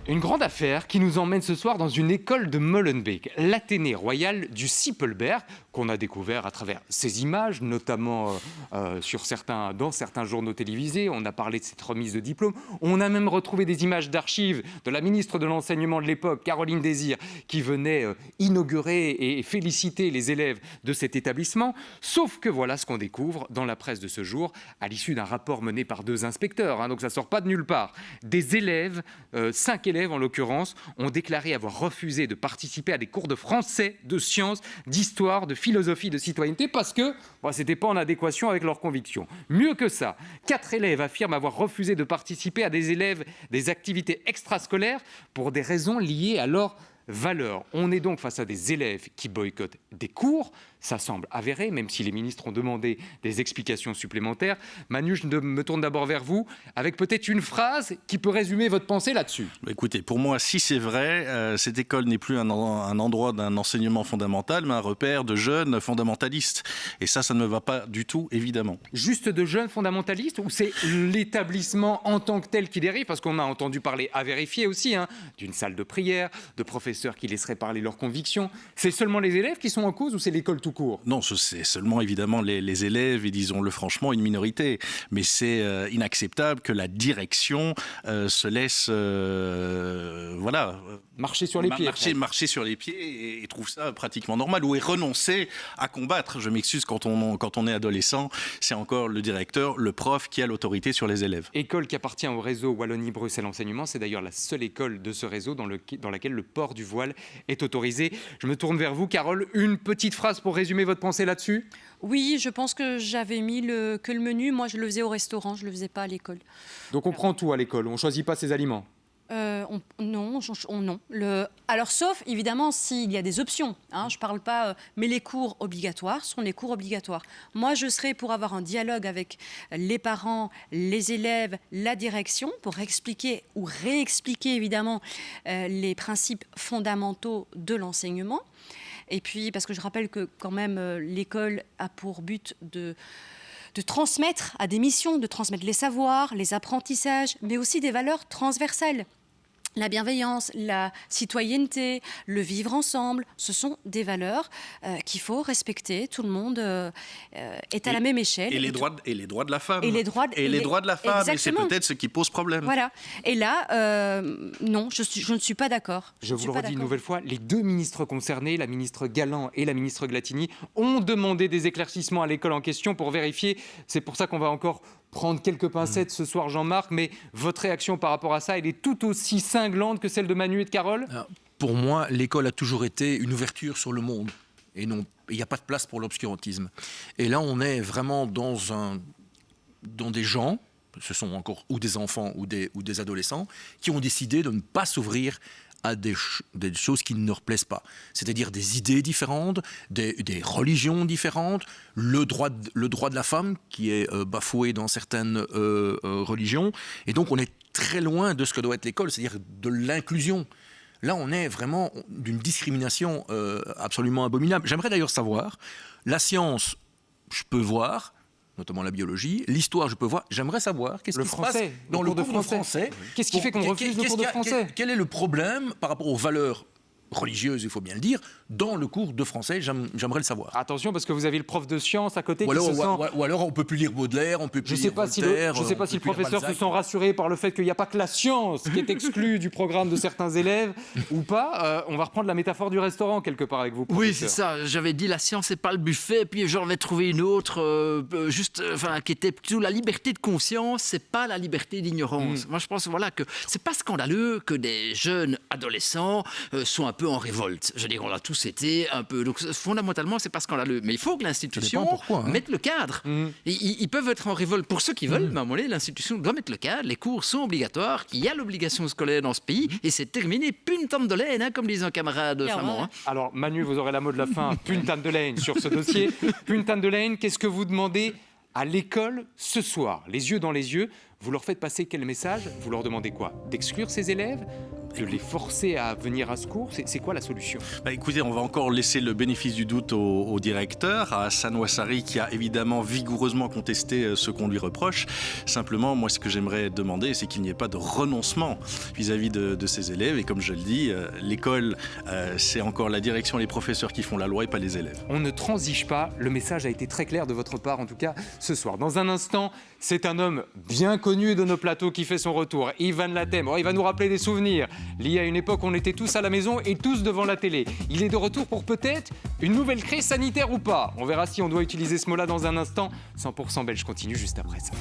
Une grande affaire qui nous emmène ce soir dans une école de Molenbeek, l'Athénée royal du Sipelberg, qu'on a découvert à travers ces images, notamment dans certains journaux télévisés. On a parlé de cette remise de diplôme. On a même retrouvé des images d'archives de la ministre de l'Enseignement de l'époque, Caroline Désir, qui venait inaugurer et féliciter les élèves de cet établissement. Sauf que voilà ce qu'on découvre dans la presse de ce jour, à l'issue d'un rapport mené par 2 inspecteurs. Donc ça ne sort pas de nulle part. Des élèves, 5 élèves en l'occurrence, ont déclaré avoir refusé de participer à des cours de français, de sciences, d'histoire, de philosophie, de citoyenneté, parce que ce n'était pas en adéquation avec leurs convictions. Mieux que ça, 4 élèves affirment avoir refusé de participer à des activités extrascolaires pour des raisons liées à leur valeur. On est donc face à des élèves qui boycottent des cours. Ça semble avéré, même si les ministres ont demandé des explications supplémentaires. Manu, je me tourne d'abord vers vous, avec peut-être une phrase qui peut résumer votre pensée là-dessus. Écoutez, pour moi, si c'est vrai, cette école n'est plus un endroit d'un enseignement fondamental, mais un repère de jeunes fondamentalistes. Et ça ne me va pas du tout, évidemment. Juste de jeunes fondamentalistes, ou c'est l'établissement en tant que tel qui dérive? Parce qu'on a entendu parler, à vérifier aussi, d'une salle de prière, de professeurs qui laisseraient parler leurs convictions. C'est seulement les élèves qui sont en cause ou c'est l'école tout court? Non, c'est seulement évidemment les élèves et disons-le franchement une minorité. Mais c'est inacceptable que la direction se laisse marcher sur les pieds. Marcher sur les pieds et trouve ça pratiquement normal ou est renoncer à combattre. Je m'excuse, quand on est adolescent, c'est encore le directeur, le prof qui a l'autorité sur les élèves. École qui appartient au réseau Wallonie-Bruxelles Enseignement, c'est d'ailleurs la seule école de ce réseau dans laquelle le port du voile est autorisé. Je me tourne vers vous, Carole, une petite phrase pour résumer votre pensée là-dessus? Oui, je pense que j'avais mis que le menu. Moi, je le faisais au restaurant, je ne le faisais pas à l'école. Donc on prend tout à l'école, on ne choisit pas ses aliments? Non. Alors, sauf, évidemment, s'il y a des options. Je ne parle pas... mais les cours obligatoires sont les cours obligatoires. Moi, je serais pour avoir un dialogue avec les parents, les élèves, la direction, pour expliquer ou réexpliquer, évidemment, les principes fondamentaux de l'enseignement. Et puis, parce que je rappelle que, quand même, l'école a pour but de transmettre à des missions, de transmettre les savoirs, les apprentissages, mais aussi des valeurs transversales. La bienveillance, la citoyenneté, le vivre ensemble, ce sont des valeurs qu'il faut respecter. Tout le monde est à la même échelle. Et les droits de la femme. Et les droits de la femme. Et c'est peut-être ce qui pose problème. Voilà. Et là, non, je ne suis pas d'accord. Je vous le redis une nouvelle fois, les 2 ministres concernés, la ministre Galland et la ministre Glatini, ont demandé des éclaircissements à l'école en question pour vérifier. C'est pour ça qu'on va encore prendre quelques pincettes ce soir, Jean-Marc, mais votre réaction par rapport à ça, elle est tout aussi cinglante que celle de Manu et de Carole? Pour moi, l'école a toujours été une ouverture sur le monde. Et non, il n'y a pas de place pour l'obscurantisme. Et là, on est vraiment dans des gens, ce sont encore ou des enfants ou des adolescents, qui ont décidé de ne pas s'ouvrir à des choses qui ne leur plaisent pas. C'est-à-dire des idées différentes, des religions différentes, le droit de la femme qui est bafoué dans certaines religions. Et donc on est très loin de ce que doit être l'école, c'est-à-dire de l'inclusion. Là, on est vraiment d'une discrimination absolument abominable. J'aimerais d'ailleurs savoir, la science, je peux voir, notamment la biologie, l'histoire, je peux voir. J'aimerais savoir qu'est-ce qui se passe dans le cours de français. Qu'est-ce qui fait qu'on refuse le cours de français ? Quel est le problème par rapport aux valeurs religieuse, il faut bien le dire, dans le cours de français, j'aimerais le savoir. Attention, parce que vous avez le prof de sciences à côté ou alors on ne peut plus lire Baudelaire, on ne peut plus lire Voltaire. Je ne sais pas si le professeur se sent rassuré par le fait qu'il n'y a pas que la science qui est exclue du programme de certains élèves ou pas. On va reprendre la métaphore du restaurant quelque part avec vous, professeur. Oui, c'est ça. J'avais dit la science, c'est pas le buffet, puis j'en vais trouver une autre, qui était plutôt la liberté de conscience, c'est pas la liberté d'ignorance. Moi, je pense que c'est pas scandaleux que des jeunes adolescents soient un peu en révolte. Je veux dire, on l'a tous été un peu. Donc, fondamentalement, c'est pas scandaleux. Mais il faut que l'institution mette le cadre. Ils peuvent être en révolte pour ceux qui veulent, mais à un moment donné, l'institution doit mettre le cadre. Les cours sont obligatoires. Il y a l'obligation scolaire dans ce pays et c'est terminé. Puntam de laine, comme disent un camarade flamand. Alors, Manu, vous aurez la mot de la fin. Puntam de laine sur ce dossier. Puntam de laine, qu'est-ce que vous demandez à l'école ce soir, les yeux dans les yeux? Vous leur faites passer quel message? Vous leur demandez quoi? D'exclure ces élèves? De les forcer à venir à ce cours? C'est quoi la solution? Écoutez, on va encore laisser le bénéfice du doute au directeur, à Hassan Ouassari, qui a évidemment vigoureusement contesté ce qu'on lui reproche. Simplement, moi, ce que j'aimerais demander, c'est qu'il n'y ait pas de renoncement vis-à-vis de ces élèves. Et comme je le dis, l'école, c'est encore la direction et les professeurs qui font la loi et pas les élèves. On ne transige pas. Le message a été très clair de votre part, en tout cas, ce soir. Dans un instant, c'est un homme bien connu de nos plateaux qui fait son retour. Ivan Latem. Il va nous rappeler des souvenirs liés à une époque où on était tous à la maison et tous devant la télé. Il est de retour pour peut-être une nouvelle crise sanitaire ou pas. On verra si on doit utiliser ce mot-là dans un instant. 100% belge continue juste après ça.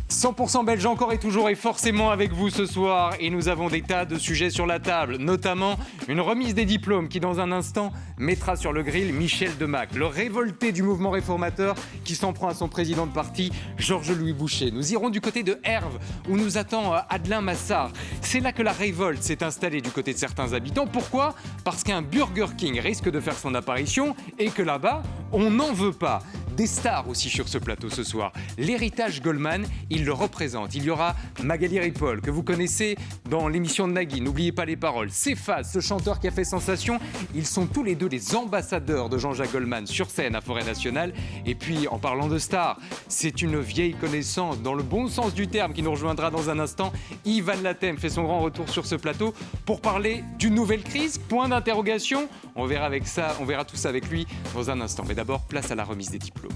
100% belge encore et toujours et forcément avec vous ce soir. Et nous avons des tas de sujets sur la table, notamment une remise des diplômes qui dans un instant mettra sur le grill Michel Demague, le révolté du mouvement réformateur qui s'en prend à son président de parti, Georges-Louis Boucher. Nous irons du côté de Herve où nous attend Adelin Massard. C'est là que la révolte s'est installée du côté de certains habitants. Pourquoi? Parce qu'un Burger King risque de faire son apparition et que là-bas, on n'en veut pas. Des stars aussi sur ce plateau ce soir. L'héritage Goldman, il le représente. Il y aura Magali Ripoll, que vous connaissez dans l'émission de Nagui. N'oubliez pas les paroles. Cephas, ce chanteur qui a fait sensation, ils sont tous les deux les ambassadeurs de Jean-Jacques Goldman sur scène à Forêt Nationale. Et puis, en parlant de stars, c'est une vieille connaissance, dans le bon sens du terme, qui nous rejoindra dans un instant. Ivan Latem fait son grand retour sur ce plateau pour parler d'une nouvelle crise. Point d'interrogation. On verra tout ça avec lui dans un instant. Mais d'abord, place à la remise des diplômes.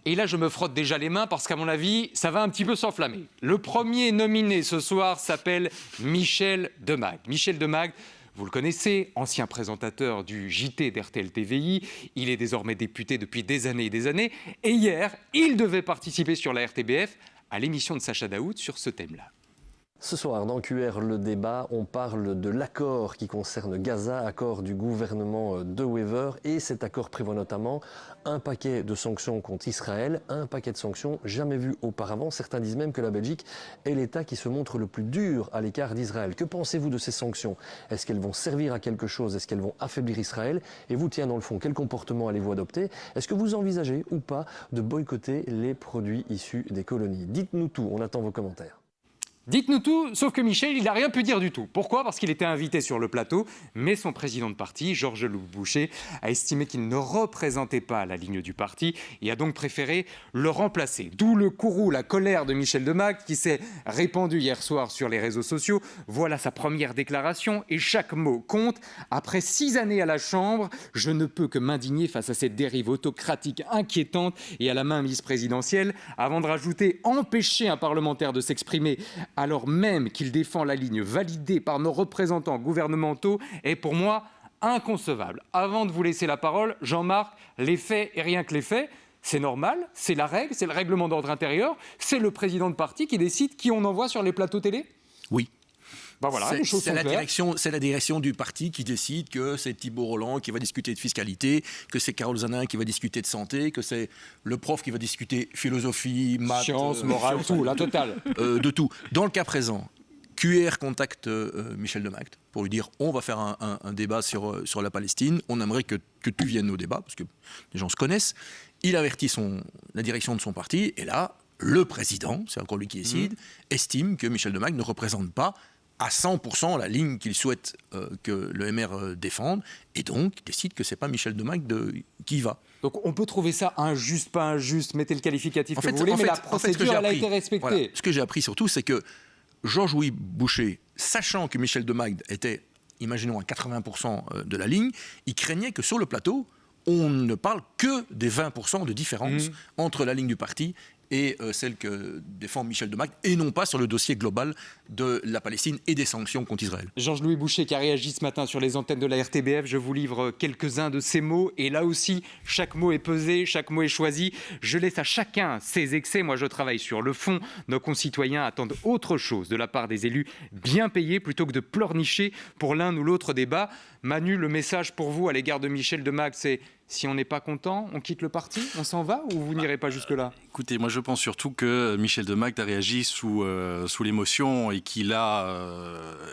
Et là, je me frotte déjà les mains parce qu'à mon avis, ça va un petit peu s'enflammer. Le premier nominé ce soir s'appelle Michel Demague. Michel Demague, vous le connaissez, ancien présentateur du JT d'RTL TVI. Il est désormais député depuis des années et des années. Et hier, il devait participer sur la RTBF à l'émission de Sacha Daoud sur ce thème-là. Ce soir, dans QR Le Débat, on parle de l'accord qui concerne Gaza, accord du gouvernement de Wever. Et cet accord prévoit notamment un paquet de sanctions contre Israël, un paquet de sanctions jamais vu auparavant. Certains disent même que la Belgique est l'État qui se montre le plus dur à l'écart d'Israël. Que pensez-vous de ces sanctions? Est-ce qu'elles vont servir à quelque chose? Est-ce qu'elles vont affaiblir Israël? Et vous, tiens, dans le fond, quel comportement allez-vous adopter? Est-ce que vous envisagez ou pas de boycotter les produits issus des colonies? Dites-nous tout, on attend vos commentaires. Dites-nous tout, sauf que Michel, il n'a rien pu dire du tout. Pourquoi? Parce qu'il était invité sur le plateau, mais son président de parti, Georges-Louis Boucher, a estimé qu'il ne représentait pas la ligne du parti et a donc préféré le remplacer. D'où le courroux, la colère de Michel Demague qui s'est répandue hier soir sur les réseaux sociaux. Voilà sa première déclaration et chaque mot compte. Après 6 années à la Chambre, je ne peux que m'indigner face à cette dérive autocratique inquiétante et à la mainmise présidentielle, avant de rajouter empêcher un parlementaire de s'exprimer alors même qu'il défend la ligne validée par nos représentants gouvernementaux, est pour moi inconcevable. Avant de vous laisser la parole, Jean-Marc, les faits et rien que les faits, c'est normal, c'est la règle, c'est le règlement d'ordre intérieur, c'est le président de parti qui décide qui on envoie sur les plateaux télé? Oui. Bah voilà, les choses sont claires. C'est la direction du parti qui décide que c'est Thibault Roland qui va discuter de fiscalité, que c'est Carole Zanin qui va discuter de santé, que c'est le prof qui va discuter philosophie, maths, sciences, morale, tout, la totale. De tout. Dans le cas présent, QR contacte Michel de Magde pour lui dire on va faire un débat sur la Palestine, on aimerait que tu viennes au débat, parce que les gens se connaissent. Il avertit la direction de son parti, et là, le président, c'est encore lui qui décide, estime que Michel de Magde ne représente pas à 100% la ligne qu'il souhaite que le MR défende, et donc décide que c'est pas Michel de Magde qui y va. Donc on peut trouver ça injuste, pas injuste, mettez le qualificatif que vous voulez, mais la procédure, elle a été respectée. Voilà, ce que j'ai appris surtout, c'est que Georges-Louis Boucher, sachant que Michel de Magde était, imaginons, à 80% de la ligne, il craignait que sur le plateau, on ne parle que des 20% de différence entre la ligne du parti et celle que défend Michel de Magde, et non pas sur le dossier global de la Palestine et des sanctions contre Israël. Georges-Louis Boucher qui a réagi ce matin sur les antennes de la RTBF, je vous livre quelques-uns de ses mots, et là aussi, chaque mot est pesé, chaque mot est choisi. Je laisse à chacun ses excès, moi je travaille sur le fond. Nos concitoyens attendent autre chose de la part des élus bien payés, plutôt que de pleurnicher pour l'un ou l'autre débat. Manu, le message pour vous à l'égard de Michel de Magde, c'est: si on n'est pas content, on quitte le parti, on s'en va, ou vous n'irez pas jusque-là? Écoutez, moi je pense surtout que Michel de Magde a réagi sous l'émotion, et qu'il a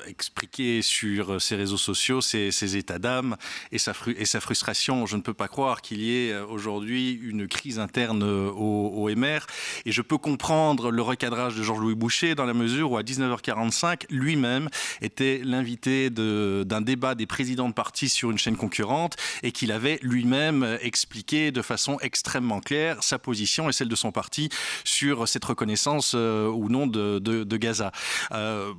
expliqué sur ses réseaux sociaux ses états d'âme et sa frustration. Je ne peux pas croire qu'il y ait aujourd'hui une crise interne au MR, et je peux comprendre le recadrage de Georges-Louis Boucher dans la mesure où à 19h45, lui-même était l'invité d'un débat des présidents de parti sur une chaîne concurrente, et qu'il avait lui-même expliqué de façon extrêmement claire sa position et celle de son parti sur cette reconnaissance ou non de Gaza.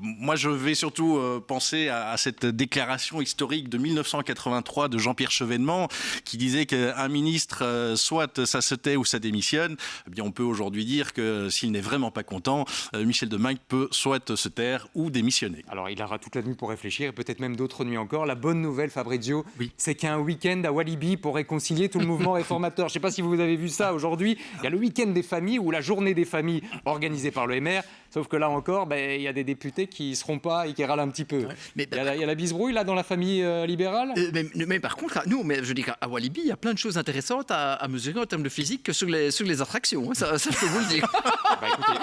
Moi, je vais surtout penser à cette déclaration historique de 1983 de Jean-Pierre Chevènement, qui disait qu'un ministre, soit ça se tait ou ça démissionne. Eh bien, on peut aujourd'hui dire que s'il n'est vraiment pas content, Michel de Magde peut soit se taire ou démissionner. Alors, il aura toute la nuit pour réfléchir, et peut-être même d'autres nuits encore. La bonne nouvelle, Fabrizio, c'est qu'il y a un week-end à Walibi pour réconcilier tout le mouvement réformateur. Je ne sais pas si vous avez vu ça aujourd'hui. Il y a le week-end des familles, ou la journée des familles organisée par le MR. Sauf que là encore, il y a des députés qui ne seront pas et qui râlent un petit peu. Il y a la bisbrouille là dans la famille libérale. Mais par contre, nous, je dis qu'à Walibi, il y a plein de choses intéressantes à mesurer en termes de physique que sur les attractions. Ça, je peux vous le dire. Écoutez,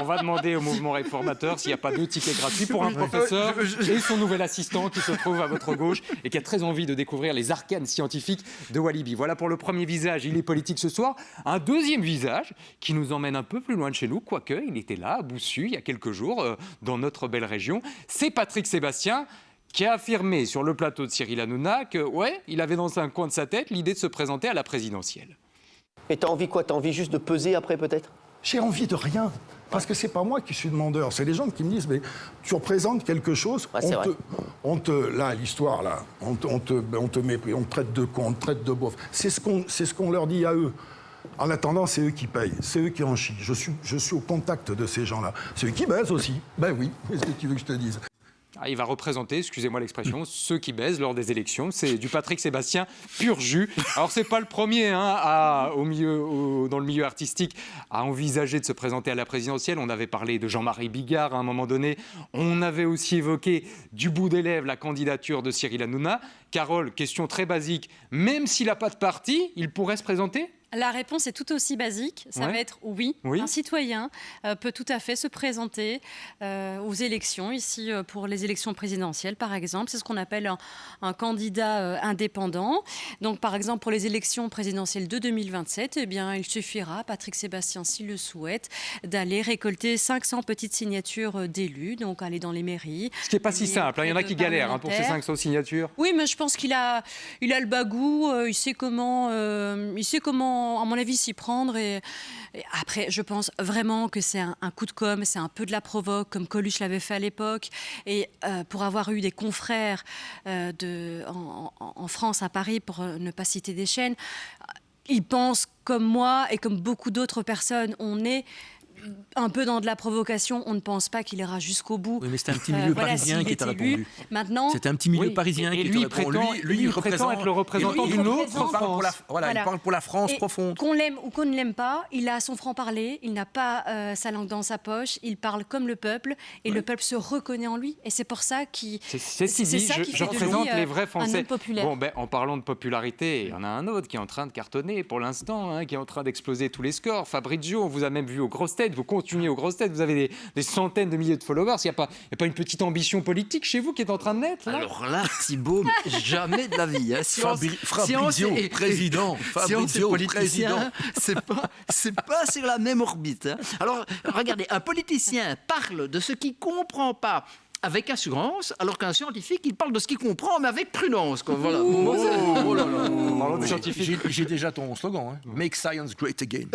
on va demander au mouvement réformateur s'il n'y a pas 2 tickets gratuits pour un professeur et son nouvel assistant qui se trouve à votre gauche et qui a très envie de découvrir les arcanes scientifiques de Walibi. Voilà pour le premier visage, il est politique ce soir. Un deuxième visage qui nous emmène un peu plus loin de chez nous, quoique il était là, à Boussu, il y a quelques jours, dans notre belle région. C'est Patrick Sébastien qui a affirmé sur le plateau de Cyril Hanouna que, il avait dans un coin de sa tête l'idée de se présenter à la présidentielle. Et t'as envie quoi? T'as envie juste de peser après, peut-être? J'ai envie de rien. Parce que c'est pas moi qui suis demandeur, c'est les gens qui me disent mais tu représentes quelque chose, là l'histoire là, on te méprise, on te traite de con, on te traite de beauf. C'est ce qu'on leur dit à eux. En attendant, c'est eux qui payent, c'est eux qui en chient. Je suis au contact de ces gens-là. C'est eux qui baisent aussi. Ben oui, qu'est-ce que tu veux que je te dise? Il va représenter, excusez-moi l'expression, ceux qui baisent lors des élections. C'est du Patrick Sébastien pur jus. Alors c'est pas le premier dans le milieu artistique à envisager de se présenter à la présidentielle. On avait parlé de Jean-Marie Bigard à un moment donné. On avait aussi évoqué du bout des lèvres la candidature de Cyril Hanouna. Carole, question très basique. Même s'il n'a pas de parti, il pourrait se présenter ? La réponse est tout aussi basique. Ça va être oui. Un citoyen peut tout à fait se présenter aux élections, ici pour les élections présidentielles par exemple. C'est ce qu'on appelle un candidat indépendant. Donc par exemple pour les élections présidentielles de 2027, il suffira, Patrick Sébastien s'il le souhaite, d'aller récolter 500 petites signatures d'élus, donc aller dans les mairies. Ce qui n'est pas si simple, il y en a qui galèrent pour ces 500 signatures. Oui, mais je pense qu'il a le bagou, il sait comment, à mon avis, s'y prendre. Et après, je pense vraiment que c'est un coup de com', c'est un peu de la provoque, comme Coluche l'avait fait à l'époque. Et pour avoir eu des confrères en France, à Paris, pour ne pas citer des chaînes, ils pensent comme moi et comme beaucoup d'autres personnes, on est un peu dans de la provocation, on ne pense pas qu'il ira jusqu'au bout. Oui, mais c'est un petit milieu parisien qui t'a répondu. Maintenant, c'est un petit milieu parisien qui te répond. Lui, il prétend être le représentant d'une autre France. Il parle pour la France profonde. Qu'on l'aime ou qu'on ne l'aime pas, il a son franc-parler, il n'a pas sa langue dans sa poche, il parle comme le peuple, et le peuple se reconnaît en lui. Et c'est pour ça qu'il c'est ça qui fait représente les vrais Français. Un homme populaire. Bon, en parlant de popularité, il y en a un autre qui est en train de cartonner pour l'instant, qui est en train d'exploser tous les scores. Fabrizio, on vous a même vu aux grosses têtes, vous continuez aux grosses têtes, vous avez des centaines de milliers de followers. Il n'y a pas une petite ambition politique chez vous qui est en train de naître là? Alors là, Thibault, jamais de la vie. Hein. Fabrizio, président. Fabrizio, président. C'est pas sur la même orbite. Hein. Alors, regardez, un politicien parle de ce qu'il comprend pas avec assurance, alors qu'un scientifique, il parle de ce qu'il comprend, mais avec prudence. Quoi. Voilà. Oh là là. Parlons de scientifique. J'ai déjà ton slogan, hein. Make science great again.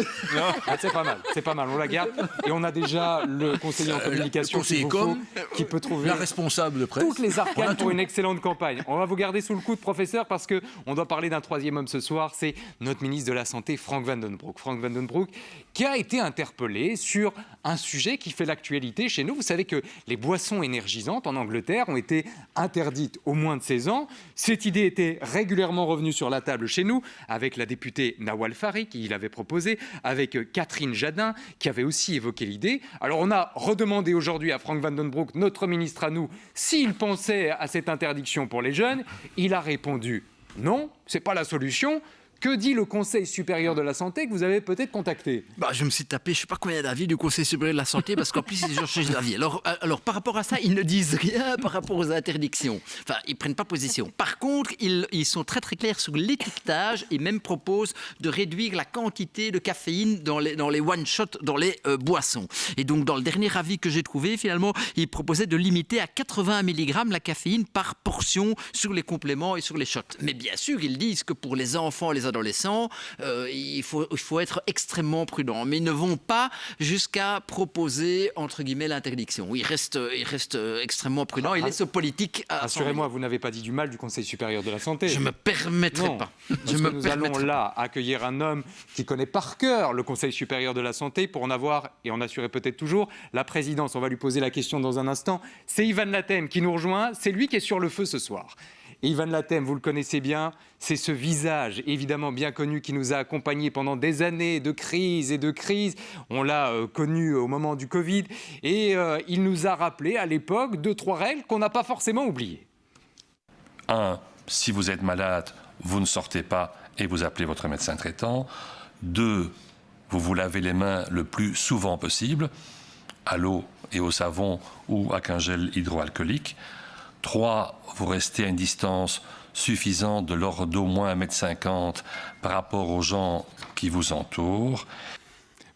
C'est pas mal, on la garde. Et on a déjà le conseiller en communication qui peut trouver la responsable de presse. Toutes les arcanes pour une excellente campagne. On va vous garder sous le coude, professeur, parce qu'on doit parler d'un troisième homme ce soir, c'est notre ministre de la Santé, Frank Vandenbroek. Frank Vandenbroek, qui a été interpellé sur un sujet qui fait l'actualité chez nous. Vous savez que les boissons énergisantes en Angleterre ont été interdites au moins de 16 ans. Cette idée était régulièrement revenue sur la table chez nous, avec la députée Nawal Farid qui l'avait proposée, avec Catherine Jadin qui avait aussi évoqué l'idée. Alors on a redemandé aujourd'hui à Frank Vandenbroek, notre ministre à nous, s'il pensait à cette interdiction pour les jeunes. Il a répondu non, c'est pas la solution. Que dit le Conseil supérieur de la santé que vous avez peut-être contacté? Je me suis tapé, je ne sais pas combien d'avis du Conseil supérieur de la santé, parce qu'en plus, ils ont changé d'avis. Alors, par rapport à ça, ils ne disent rien par rapport aux interdictions. Enfin, ils ne prennent pas position. Par contre, ils sont très très clairs sur l'étiquetage et même proposent de réduire la quantité de caféine dans les one-shots, dans les boissons. Et donc, dans le dernier avis que j'ai trouvé, finalement, ils proposaient de limiter à 80 mg la caféine par portion sur les compléments et sur les shots. Mais bien sûr, ils disent que pour les enfants et les adolescents, il faut être extrêmement prudent. Mais ils ne vont pas jusqu'à proposer, entre guillemets, l'interdiction. Ils restent extrêmement prudents. Ils laissent aux politiques... Rassurez-moi, vous n'avez pas dit du mal du Conseil supérieur de la santé. Je ne me permettrai pas. Nous allons là accueillir un homme qui connaît par cœur le Conseil supérieur de la santé pour en avoir, et en assurer peut-être toujours, la présidence. On va lui poser la question dans un instant. C'est Ivan Latem qui nous rejoint. C'est lui qui est sur le feu ce soir. Et Ivan Latem, vous le connaissez bien, c'est ce visage évidemment bien connu qui nous a accompagnés pendant des années de crise et de crise. On l'a connu au moment du Covid et il nous a rappelé à l'époque 2-3 règles qu'on n'a pas forcément oubliées. 1. Si vous êtes malade, vous ne sortez pas et vous appelez votre médecin traitant. 2. Vous vous lavez les mains le plus souvent possible, à l'eau et au savon ou avec un gel hydroalcoolique. 3. Vous restez à une distance suffisante de l'ordre d'au moins 1,50 m par rapport aux gens qui vous entourent.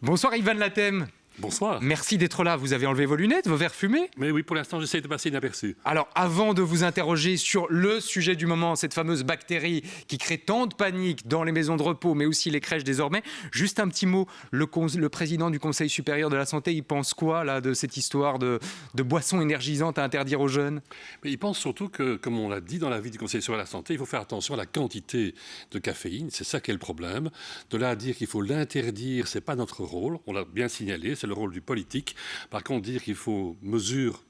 Bonsoir Ivan Latem. Bonsoir. Merci d'être là. Vous avez enlevé vos lunettes, vos verres fumés? Mais oui, pour l'instant, j'essaie de passer inaperçu. Alors, avant de vous interroger sur le sujet du moment, cette fameuse bactérie qui crée tant de panique dans les maisons de repos, mais aussi les crèches désormais, juste un petit mot. Le président du Conseil supérieur de la santé, il pense quoi là, de cette histoire de boissons énergisantes à interdire aux jeunes? Mais il pense surtout que, comme on l'a dit dans l'avis du Conseil supérieur de la santé, il faut faire attention à la quantité de caféine. C'est ça qui est le problème. De là à dire qu'il faut l'interdire, ce n'est pas notre rôle. On l'a bien signalé, c'est le rôle du politique. Par contre, dire qu'il faut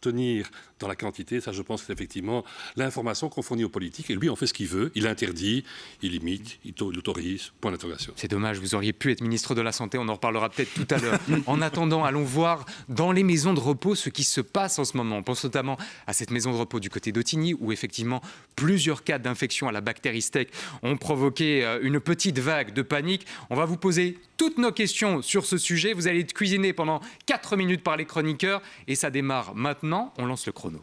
tenir dans la quantité, ça je pense que c'est effectivement l'information qu'on fournit aux politiques. Et lui, on fait ce qu'il veut. Il interdit, il limite, il autorise, point d'interrogation. C'est dommage, vous auriez pu être ministre de la Santé, on en reparlera peut-être tout à l'heure. En attendant, allons voir dans les maisons de repos ce qui se passe en ce moment. On pense notamment à cette maison de repos du côté d'Autigny, où effectivement plusieurs cas d'infection à la bactérie STEC ont provoqué une petite vague de panique. On va vous poser toutes nos questions sur ce sujet. Vous allez être cuisiné pendant 4 minutes par les chroniqueurs et ça démarre maintenant. On lance le chrono.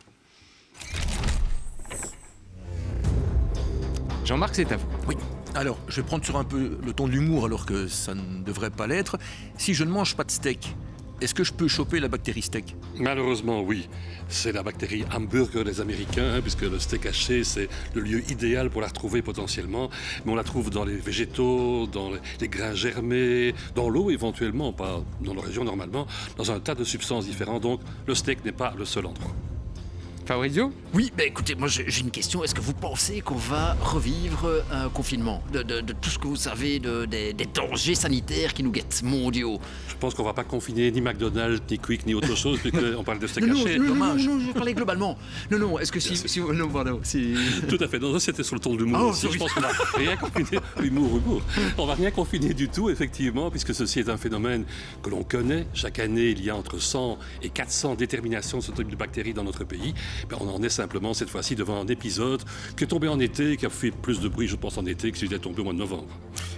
Jean-Marc, c'est à vous. Oui. Alors, je vais prendre sur un peu le ton de l'humour alors que ça ne devrait pas l'être. Si je ne mange pas de steak, est-ce que je peux choper la bactérie steak? Malheureusement, oui. C'est la bactérie hamburger des Américains, puisque le steak haché, c'est le lieu idéal pour la retrouver potentiellement. Mais on la trouve dans les végétaux, dans les grains germés, dans l'eau éventuellement, pas dans la région normalement, dans un tas de substances différentes. Donc, le steak n'est pas le seul endroit. Fabrizio ? Oui, écoutez, moi j'ai une question. Est-ce que vous pensez qu'on va revivre un confinement de tout ce que vous savez des dangers sanitaires qui nous guettent, mondiaux? Je pense qu'on ne va pas confiner ni McDonald's, ni Quick, ni autre chose, puisqu'on parle de steak haché. Non, je parlais globalement. Non, est-ce que si non, pardon, si... Tout à fait. Non, ça, c'était sur le ton de l'humour aussi. Je pense qu'on va rien confiner. Humour. On va rien confiner du tout, effectivement, puisque ceci est un phénomène que l'on connaît. Chaque année, il y a entre 100 et 400 déterminations de ce type de bactéries dans notre pays. On en est simplement, cette fois-ci, devant un épisode qui est tombé en été et qui a fait plus de bruit, je pense, en été que celui qui est tombé au mois de novembre.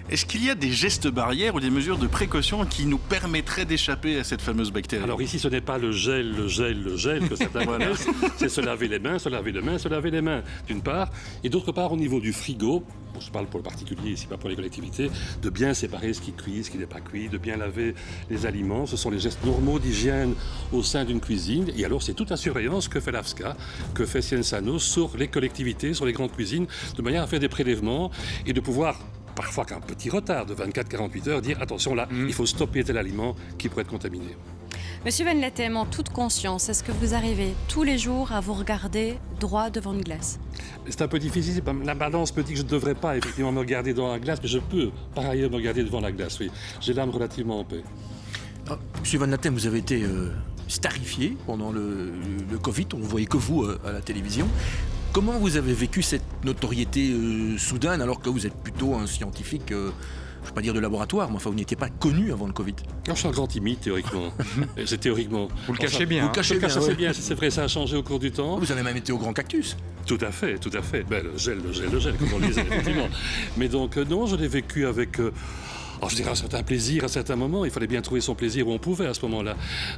Est-ce qu'il y a des gestes barrières ou des mesures de précaution qui nous permettraient d'échapper à cette fameuse bactérie? Alors ici, ce n'est pas le gel que certains connaissent, c'est se laver les mains, d'une part, et d'autre part, au niveau du frigo, je parle pour le particulier ici, pas pour les collectivités, de bien séparer ce qui cuit, ce qui n'est pas cuit, de bien laver les aliments. Ce sont les gestes normaux d'hygiène au sein d'une cuisine. Et alors, c'est toute la surveillance que fait l'AFSCA, que fait Cienzano sur les collectivités, sur les grandes cuisines, de manière à faire des prélèvements et de pouvoir, parfois qu'un petit retard de 24-48 heures, dire attention là, il faut stopper tel aliment qui pourrait être contaminé. Monsieur Van Lethem, en toute conscience, est-ce que vous arrivez tous les jours à vous regarder droit devant une glace? C'est un peu difficile. La balance me dit que je ne devrais pas effectivement me regarder devant la glace, mais je peux par ailleurs me regarder devant la glace, oui. J'ai l'âme relativement en paix. Monsieur Van Lethem, vous avez été starifié pendant le Covid, on ne voyait que vous à la télévision. Comment vous avez vécu cette notoriété soudaine alors que vous êtes plutôt un scientifique je ne vais pas dire de laboratoire, mais enfin, vous n'étiez pas connu avant le Covid. Non, je suis un grand timide, théoriquement. C'est théoriquement. Vous le cachez bien. Vous le cachez bien, c'est bien. C'est vrai, ça a changé au cours du temps. Vous avez même été au Grand Cactus. Tout à fait. Le gel, comme on le disait, effectivement. Mais donc, non, je l'ai vécu avec... Alors, je dirais un certain plaisir, à certains moments. Il fallait bien trouver son plaisir où on pouvait à ce moment-là.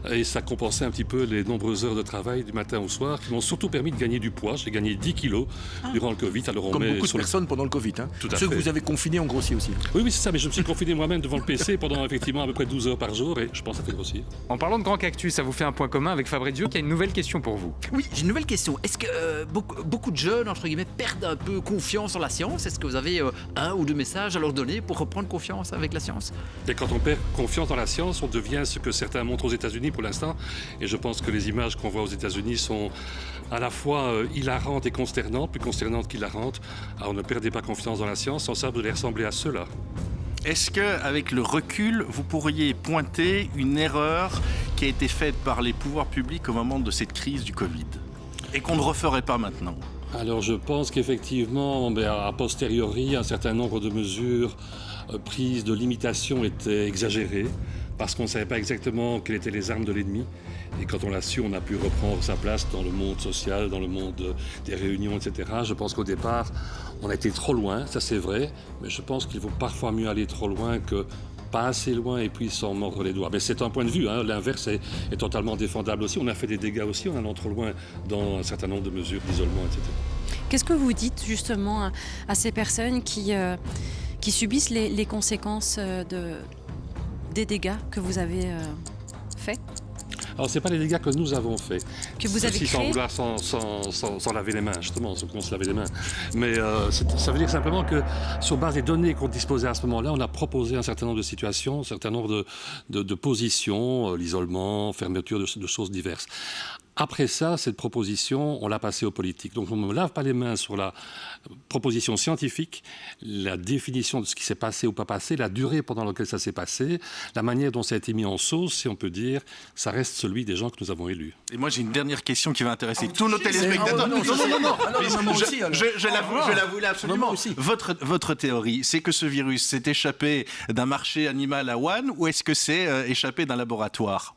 Et ça compensait un petit peu les nombreuses heures de travail du matin au soir qui m'ont surtout permis de gagner du poids. J'ai gagné 10 kilos durant le Covid. Alors, comme beaucoup de personnes pendant le Covid. Hein. Tout à Ceux fait. que vous avez confinés ont grossi aussi. Oui, c'est ça. Mais je me suis confiné moi-même devant le PC pendant effectivement à peu près 12 heures par jour. Et je pense que ça fait grossir. En parlant de Grand Cactus, ça vous fait un point commun avec Fabrizio qui a une nouvelle question pour vous. Oui, j'ai une nouvelle question. Est-ce que beaucoup de jeunes, entre guillemets, perdent un peu confiance en la science? Est-ce que vous avez un ou deux messages à leur donner pour reprendre confiance avec la science? Et quand on perd confiance dans la science, on devient ce que certains montrent aux États-Unis pour l'instant. Et je pense que les images qu'on voit aux États-Unis sont à la fois hilarantes et consternantes, plus consternantes qu'hilarantes. Alors ne perdez pas confiance dans la science, sans ça vous allez ressembler à ceux-là. Est-ce qu'avec le recul, vous pourriez pointer une erreur qui a été faite par les pouvoirs publics au moment de cette crise du Covid et qu'on ne referait pas maintenant? Alors je pense qu'effectivement, a posteriori, un certain nombre de mesures prises de limitation étaient exagérées parce qu'on ne savait pas exactement quelles étaient les armes de l'ennemi. Et quand on l'a su, on a pu reprendre sa place dans le monde social, dans le monde des réunions, etc. Je pense qu'au départ, on a été trop loin, ça c'est vrai, mais je pense qu'il vaut parfois mieux aller trop loin que pas assez loin et puis s'en mordre les doigts. Mais c'est un point de vue, hein. L'inverse est totalement défendable aussi. On a fait des dégâts aussi en allant trop loin dans un certain nombre de mesures d'isolement, etc. Qu'est-ce que vous dites justement à ces personnes qui subissent les conséquences des dégâts que vous avez faits? Alors, ce n'est pas les dégâts que nous avons faits. Que vous avez créés. Sans vouloir sans laver les mains, justement, sans qu'on se lave les mains. Mais ça veut dire simplement que, sur base des données qu'on disposait à ce moment-là, on a proposé un certain nombre de situations, un certain nombre de positions, l'isolement, fermeture de choses diverses. Après ça, cette proposition, on l'a passée aux politiques. Donc on ne me lave pas les mains sur la proposition scientifique, la définition de ce qui s'est passé ou pas passé, la durée pendant laquelle ça s'est passé, la manière dont ça a été mis en sauce, si on peut dire, ça reste celui des gens que nous avons élus. Et moi, j'ai une dernière question qui va intéresser tous nos téléspectateurs. Non. Je la voulais absolument. Votre théorie, c'est que ce virus s'est échappé d'un marché animal à Wuhan ou est-ce que c'est échappé d'un laboratoire ?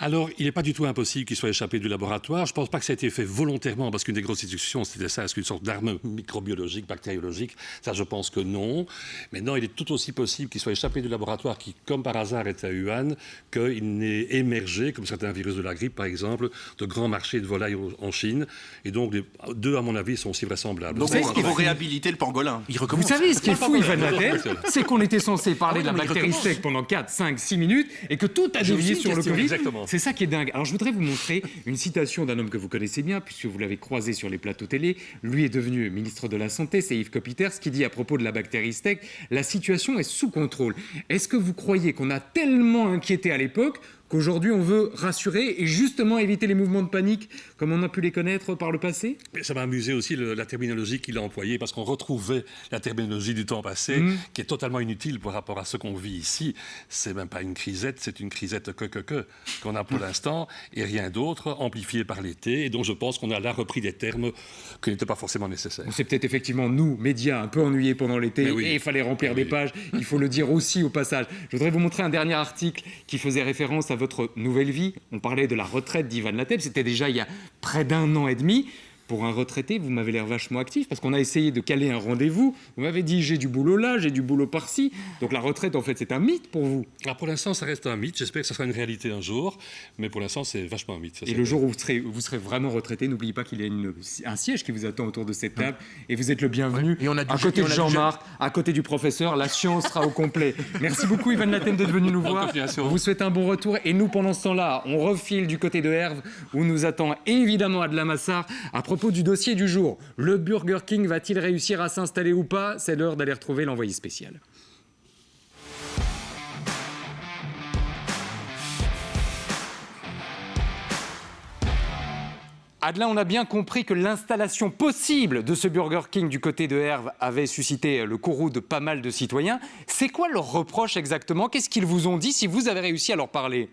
Alors, il n'est pas du tout impossible qu'il soit échappé du laboratoire. Je ne pense pas que ça a été fait volontairement, parce qu'une des grosses discussions, c'était ça, est-ce qu'une sorte d'arme microbiologique, bactériologique? Ça, je pense que non. Mais non, il est tout aussi possible qu'il soit échappé du laboratoire qui, comme par hasard, était à Wuhan, qu'il n'ait émergé, comme certains virus de la grippe, par exemple, de grands marchés de volailles en Chine. Et donc, les deux, à mon avis, sont aussi vraisemblables. Donc, il faut réhabiliter le pangolin. Vous savez, ce qui est fou, Ivan Lathem, c'est qu'on était censé parler de la bactérie steak pendant 4, 5, 6 minutes et que tout a dévié sur le Covid. Exactement. C'est ça qui est dingue. Alors je voudrais vous montrer une citation d'un homme que vous connaissez bien, puisque vous l'avez croisé sur les plateaux télé. Lui est devenu ministre de la Santé, c'est Yves Copiters, qui dit à propos de la bactérie steak, la situation est sous contrôle. Est-ce que vous croyez qu'on a tellement inquiété à l'époque qu'aujourd'hui on veut rassurer et justement éviter les mouvements de panique comme on a pu les connaître par le passé? Mais ça m'a amusé aussi la terminologie qu'il a employée, parce qu'on retrouvait la terminologie du temps passé, qui est totalement inutile par rapport à ce qu'on vit ici. C'est même pas une crisette, c'est une crisette qu'on a pour l'instant, et rien d'autre, amplifié par l'été, et dont je pense qu'on a là repris des termes qui n'étaient pas forcément nécessaires. C'est peut-être effectivement nous, médias, un peu ennuyés pendant l'été, et il fallait remplir des pages, il faut le dire aussi au passage. Je voudrais vous montrer un dernier article qui faisait référence à votre nouvelle vie. On parlait de la retraite d'Ivan Lateb, c'était déjà il y a près d'1 an et demi. Pour un retraité, vous m'avez l'air vachement actif, parce qu'on a essayé de caler un rendez-vous. Vous m'avez dit, j'ai du boulot là, j'ai du boulot par-ci. Donc la retraite, en fait, c'est un mythe pour vous. Alors pour l'instant, ça reste un mythe. J'espère que ça sera une réalité un jour. Mais pour l'instant, c'est vachement un mythe. Et le jour où vous serez vraiment retraité, n'oubliez pas qu'il y a un siège qui vous attend autour de cette table. Et vous êtes le bienvenu. Et on a à côté de Jean-Marc, à côté du professeur, la science sera au complet. Merci beaucoup, Ivan Lateb, d'être venu nous voir. On vous souhaite un bon retour. Et nous, pendant ce temps-là, on refile du côté de Herve, où nous attend évidemment Adela Massard à propos du dossier du jour. Le Burger King va-t-il réussir à s'installer ou pas? C'est l'heure d'aller retrouver l'envoyé spécial. Adela, on a bien compris que l'installation possible de ce Burger King du côté de Herve avait suscité le courroux de pas mal de citoyens. C'est quoi leur reproche exactement? Qu'est-ce qu'ils vous ont dit si vous avez réussi à leur parler?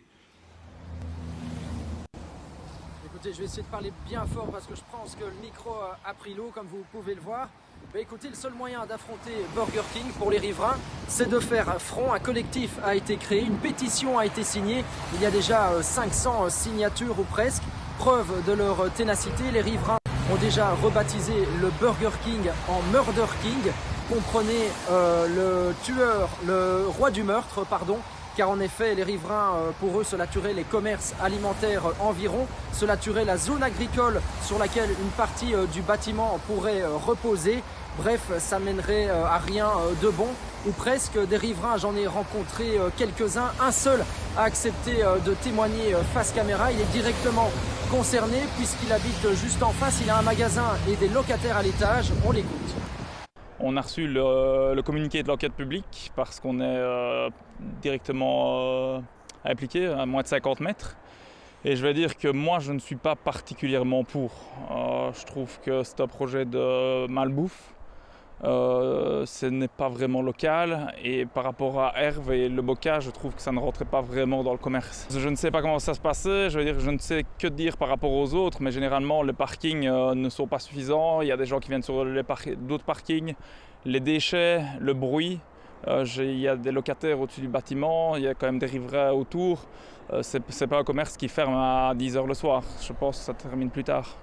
Je vais essayer de parler bien fort parce que je pense que le micro a pris l'eau, comme vous pouvez le voir. Mais écoutez, le seul moyen d'affronter Burger King pour les riverains, c'est de faire front. Un collectif a été créé, une pétition a été signée. Il y a déjà 500 signatures ou presque. Preuve de leur ténacité, les riverains ont déjà rebaptisé le Burger King en Murder King. Comprenez le roi du meurtre, pardon. Car en effet, les riverains, pour eux, cela tuerait les commerces alimentaires environ, cela tuerait la zone agricole sur laquelle une partie du bâtiment pourrait reposer. Bref, ça mènerait à rien de bon, ou presque. Des riverains, j'en ai rencontré quelques-uns. Un seul a accepté de témoigner face caméra. Il est directement concerné puisqu'il habite juste en face. Il a un magasin et des locataires à l'étage. On l'écoute. On a reçu le communiqué de l'enquête publique parce qu'on est directement impliqué à moins de 50 mètres. Et je vais dire que moi, je ne suis pas particulièrement pour. Je trouve que c'est un projet de malbouffe. Ce n'est pas vraiment local. Et par rapport à Herve et le bocage, je trouve que ça ne rentrait pas vraiment dans le commerce. Je ne sais pas comment ça se passait. Je veux dire, je ne sais que dire par rapport aux autres. Mais généralement, les parkings ne sont pas suffisants. Il y a des gens qui viennent sur d'autres parkings. Les déchets, le bruit. Il y a des locataires au-dessus du bâtiment. Il y a quand même des riverains autour. C'est pas un commerce qui ferme à 10 h le soir. Je pense que ça termine plus tard.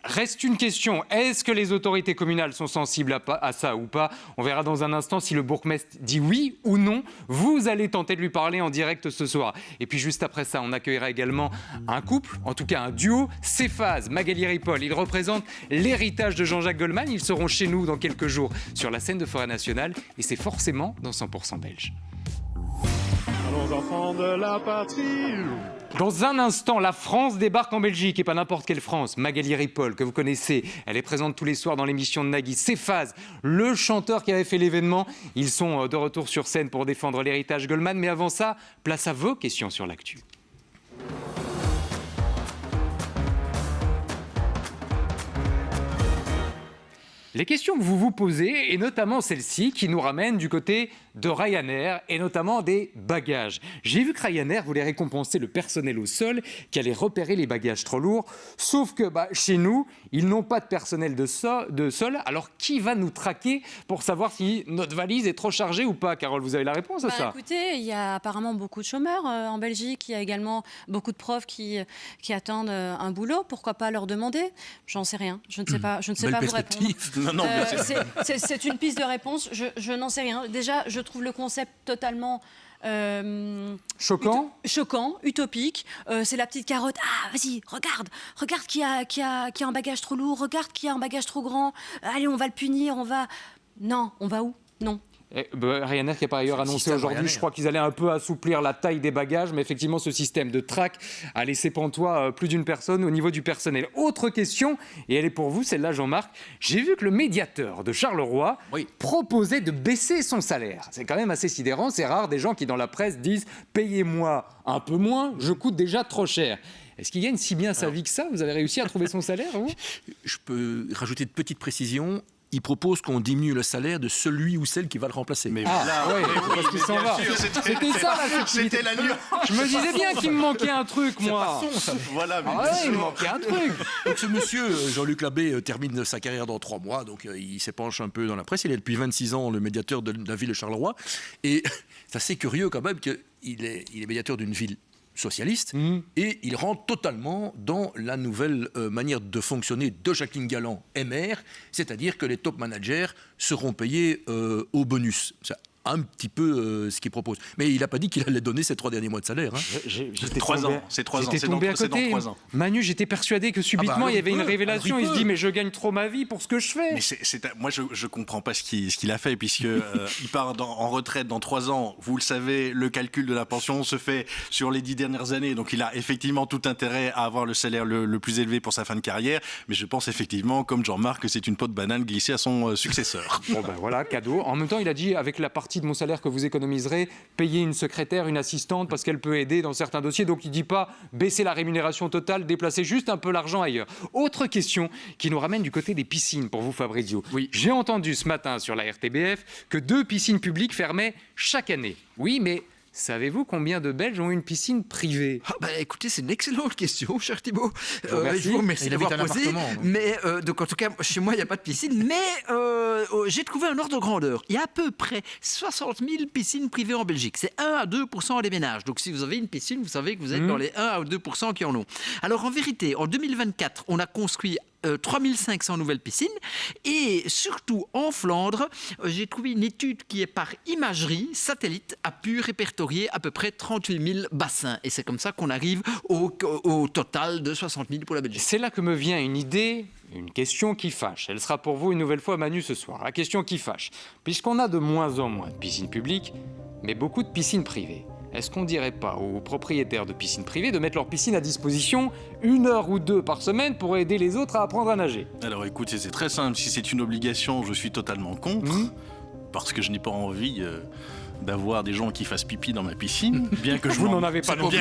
Reste une question, est-ce que les autorités communales sont sensibles à ça ou pas? On verra dans un instant si le bourgmestre dit oui ou non. Vous allez tenter de lui parler en direct ce soir. Et puis juste après ça, on accueillera également un couple, en tout cas un duo, Cephase, Magali Ripoll. Ils représentent l'héritage de Jean-Jacques Goldman. Ils seront chez nous dans quelques jours sur la scène de Forêt Nationale. Et c'est forcément dans 100% belge. Allons enfants de la patrie. Dans un instant, la France débarque en Belgique, et pas n'importe quelle France. Magali Ripoll, que vous connaissez, elle est présente tous les soirs dans l'émission de Nagui. Cephase, le chanteur qui avait fait l'événement. Ils sont de retour sur scène pour défendre l'héritage Goldman. Mais avant ça, place à vos questions sur l'actu. Les questions que vous vous posez, et notamment celle-ci, qui nous ramène du côté de Ryanair, et notamment des bagages. J'ai vu que Ryanair voulait récompenser le personnel au sol qui allait repérer les bagages trop lourds, sauf que chez nous, ils n'ont pas de personnel de sol. Alors qui va nous traquer pour savoir si notre valise est trop chargée ou pas? Carole, vous avez la réponse à ça? Écoutez, il y a apparemment beaucoup de chômeurs en Belgique. Il y a également beaucoup de profs qui attendent un boulot. Pourquoi pas leur demander? J'en sais rien. Je ne sais pas vous répondre. Non, c'est une piste de réponse. Je n'en sais rien. Déjà, je trouve le concept totalement choquant, utopique. C'est la petite carotte. Ah, vas-y, regarde qui a un bagage trop lourd. Regarde qui a un bagage trop grand. Allez, on va le punir. Non, on va où? Non. Ryanair qui a par ailleurs annoncé système aujourd'hui, Ryanair. je crois qu'ils allaient un peu assouplir la taille des bagages, mais effectivement ce système de track a laissé pantois plus d'une personne au niveau du personnel. Autre question, et elle est pour vous, celle-là Jean-Marc, j'ai vu que le médiateur de Charleroi proposait de baisser son salaire. C'est quand même assez sidérant, c'est rare des gens qui dans la presse disent « payez-moi un peu moins, je coûte déjà trop cher ». Est-ce qu'il gagne si bien sa vie que ça? Vous avez réussi à trouver son salaire, vous? Je peux rajouter de petites précisions. Il propose qu'on diminue le salaire de celui ou celle qui va le remplacer. Oui, parce qu'il s'en va. C'était ça la subtilité. C'était la nuance. Je me disais bien qu'il me manquait un truc, moi. C'est pas son, ça. Voilà, mais il me manquait un truc. Donc ce monsieur, Jean-Luc Labbé, termine sa carrière dans 3 mois, donc il s'épanche un peu dans la presse. Il est depuis 26 ans le médiateur de la ville de Charleroi. Et c'est assez curieux quand même qu'il est médiateur d'une ville socialiste et il rentre totalement dans la nouvelle manière de fonctionner de Jacqueline Galland, MR, c'est-à-dire que les top managers seront payés au bonus. C'est un petit peu ce qu'il propose. Mais il n'a pas dit qu'il allait donner ses 3 derniers mois de salaire. J'étais 3 ans. C'est 3 ans. J'étais tombé à côté. 3 ans. Manu, j'étais persuadé que subitement il y avait une révélation. Il se dit mais je gagne trop ma vie pour ce que je fais. Mais moi je comprends pas ce qu'il a fait puisque il part en retraite dans 3 ans. Vous le savez, le calcul de la pension se fait sur les 10 dernières années. Donc il a effectivement tout intérêt à avoir le salaire le plus élevé pour sa fin de carrière. Mais je pense effectivement, comme Jean-Marc, que c'est une peau de banane glissée à son successeur. Bon ben voilà, cadeau. En même temps, il a dit avec la partie de mon salaire que vous économiserez, payer une secrétaire, une assistante parce qu'elle peut aider dans certains dossiers. Donc il ne dit pas baisser la rémunération totale, déplacer juste un peu l'argent ailleurs. Autre question qui nous ramène du côté des piscines pour vous, Fabrizio. Oui. J'ai entendu ce matin sur la RTBF que 2 piscines publiques fermaient chaque année. Oui, mais savez-vous combien de Belges ont une piscine privée? Écoutez, c'est une excellente question, cher Thibault. Je vous remercie de l'avoir posée. Mais donc en tout cas, chez moi, il n'y a pas de piscine. Mais j'ai trouvé un ordre de grandeur. Il y a à peu près 60 000 piscines privées en Belgique. C'est 1 à 2% des ménages. Donc si vous avez une piscine, vous savez que vous êtes dans les 1 à 2% qui en ont. Alors en vérité, en 2024, on a construit 3500 nouvelles piscines et surtout en Flandre, j'ai trouvé une étude qui est par imagerie satellite a pu répertorier à peu près 38 000 bassins et c'est comme ça qu'on arrive au total de 60 000 pour la Belgique. C'est là que me vient une idée, une question qui fâche. Elle sera pour vous une nouvelle fois Manu ce soir. La question qui fâche, puisqu'on a de moins en moins de piscines publiques, mais beaucoup de piscines privées. Est-ce qu'on ne dirait pas aux propriétaires de piscines privées de mettre leur piscine à disposition 1 heure ou 2 par semaine pour aider les autres à apprendre à nager? Alors écoutez, c'est très simple. Si c'est une obligation, je suis totalement contre. Parce que je n'ai pas envie d'avoir des gens qui fassent pipi dans ma piscine, bien que je vous n'en avez pas non plus,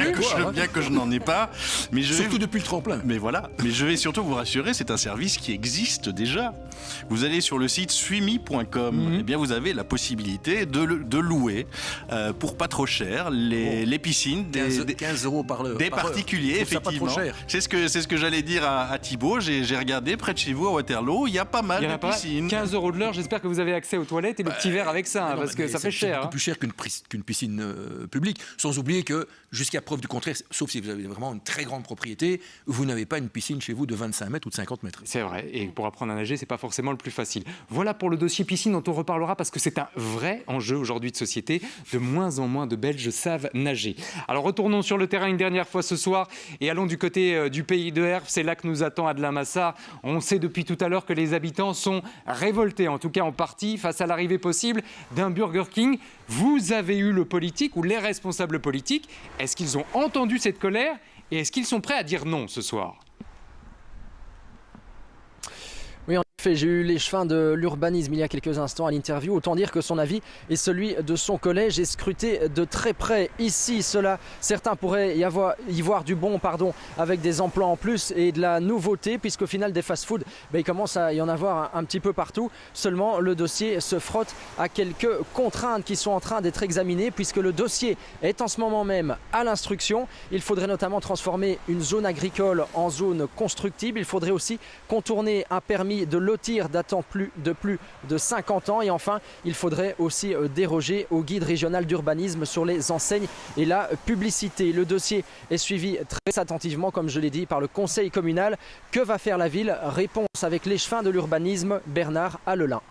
bien que je n'en ai pas. Mais surtout depuis le tremplin. Mais voilà. Mais je vais surtout vous rassurer, c'est un service qui existe déjà. Vous allez sur le site suimi.com, et bien vous avez la possibilité de louer pour pas trop cher les piscines 15 € par heure. Des particuliers, effectivement. C'est ce que j'allais dire à Thibault. J'ai regardé près de chez vous à Waterloo, il y a pas mal de piscines. 15 € de l'heure. J'espère que vous avez accès aux toilettes et le petit verre avec ça, parce que ça fait cher. C'est beaucoup plus cher qu'une piscine publique. Sans oublier que, jusqu'à preuve du contraire, sauf si vous avez vraiment une très grande propriété, vous n'avez pas une piscine chez vous de 25 mètres ou de 50 mètres. C'est vrai. Et pour apprendre à nager, c'est pas forcément le plus facile. Voilà pour le dossier piscine dont on reparlera parce que c'est un vrai enjeu aujourd'hui de société. De moins en moins de Belges savent nager. Alors retournons sur le terrain une dernière fois ce soir et allons du côté du pays de Herve. C'est là que nous attend Adelin Massa. On sait depuis tout à l'heure que les habitants sont révoltés, en tout cas en partie, face à l'arrivée possible d'un Burger King. Vous avez eu le politique ou les responsables politiques. Est-ce qu'ils ont entendu cette colère et est-ce qu'ils sont prêts à dire non ce soir ? Oui, en effet, j'ai eu l'échevin de l'urbanisme il y a quelques instants à l'interview. Autant dire que son avis est celui de son collège et scruté de très près. Ici, certains pourraient y voir du bon, avec des emplois en plus et de la nouveauté, puisqu'au final, des fast-foods, il commence à y en avoir un petit peu partout. Seulement, le dossier se frotte à quelques contraintes qui sont en train d'être examinées, puisque le dossier est en ce moment même à l'instruction. Il faudrait notamment transformer une zone agricole en zone constructible. Il faudrait aussi contourner un permis de lotir datant de plus de 50 ans. Et enfin, il faudrait aussi déroger au guide régional d'urbanisme sur les enseignes et la publicité. Le dossier est suivi très attentivement, comme je l'ai dit, par le conseil communal. Que va faire la ville? Réponse avec l'échevin de l'urbanisme, Bernard Allelin.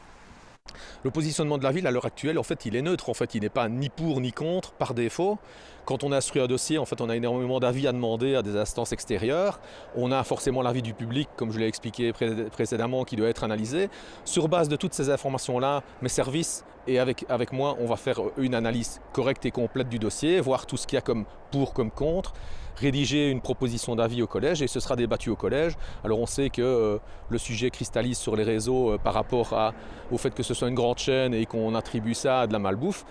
Le positionnement de la ville à l'heure actuelle, en fait, il est neutre. En fait, il n'est pas ni pour ni contre par défaut. Quand on instruit un dossier, en fait, on a énormément d'avis à demander à des instances extérieures. On a forcément l'avis du public, comme je l'ai expliqué précédemment, qui doit être analysé. Sur base de toutes ces informations-là, mes services et avec moi, on va faire une analyse correcte et complète du dossier, voir tout ce qu'il y a comme pour, comme contre, rédiger une proposition d'avis au collège et ce sera débattu au collège. Alors on sait que le sujet cristallise sur les réseaux par rapport au fait que ce soit une grande chaîne et qu'on attribue ça à de la malbouffe.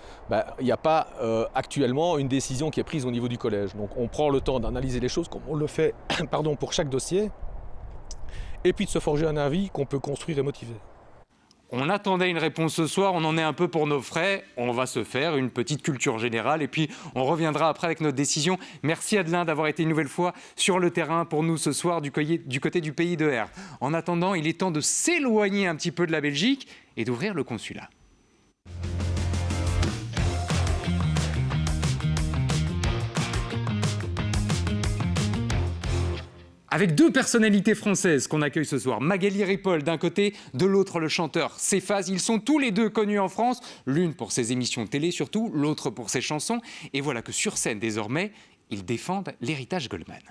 Il n'y a pas actuellement une décision qui est prise au niveau du collège. Donc on prend le temps d'analyser les choses comme on le fait pour chaque dossier et puis de se forger un avis qu'on peut construire et motiver. On attendait une réponse ce soir, on en est un peu pour nos frais. On va se faire une petite culture générale et puis on reviendra après avec notre décision. Merci Adelin d'avoir été une nouvelle fois sur le terrain pour nous ce soir du côté du pays de R. En attendant, il est temps de s'éloigner un petit peu de la Belgique et d'ouvrir le consulat. Avec deux personnalités françaises qu'on accueille ce soir, Magali Ripoll d'un côté, de l'autre le chanteur Cephas. Ils sont tous les deux connus en France, l'une pour ses émissions télé surtout, l'autre pour ses chansons. Et voilà que sur scène désormais, ils défendent l'héritage Goldman.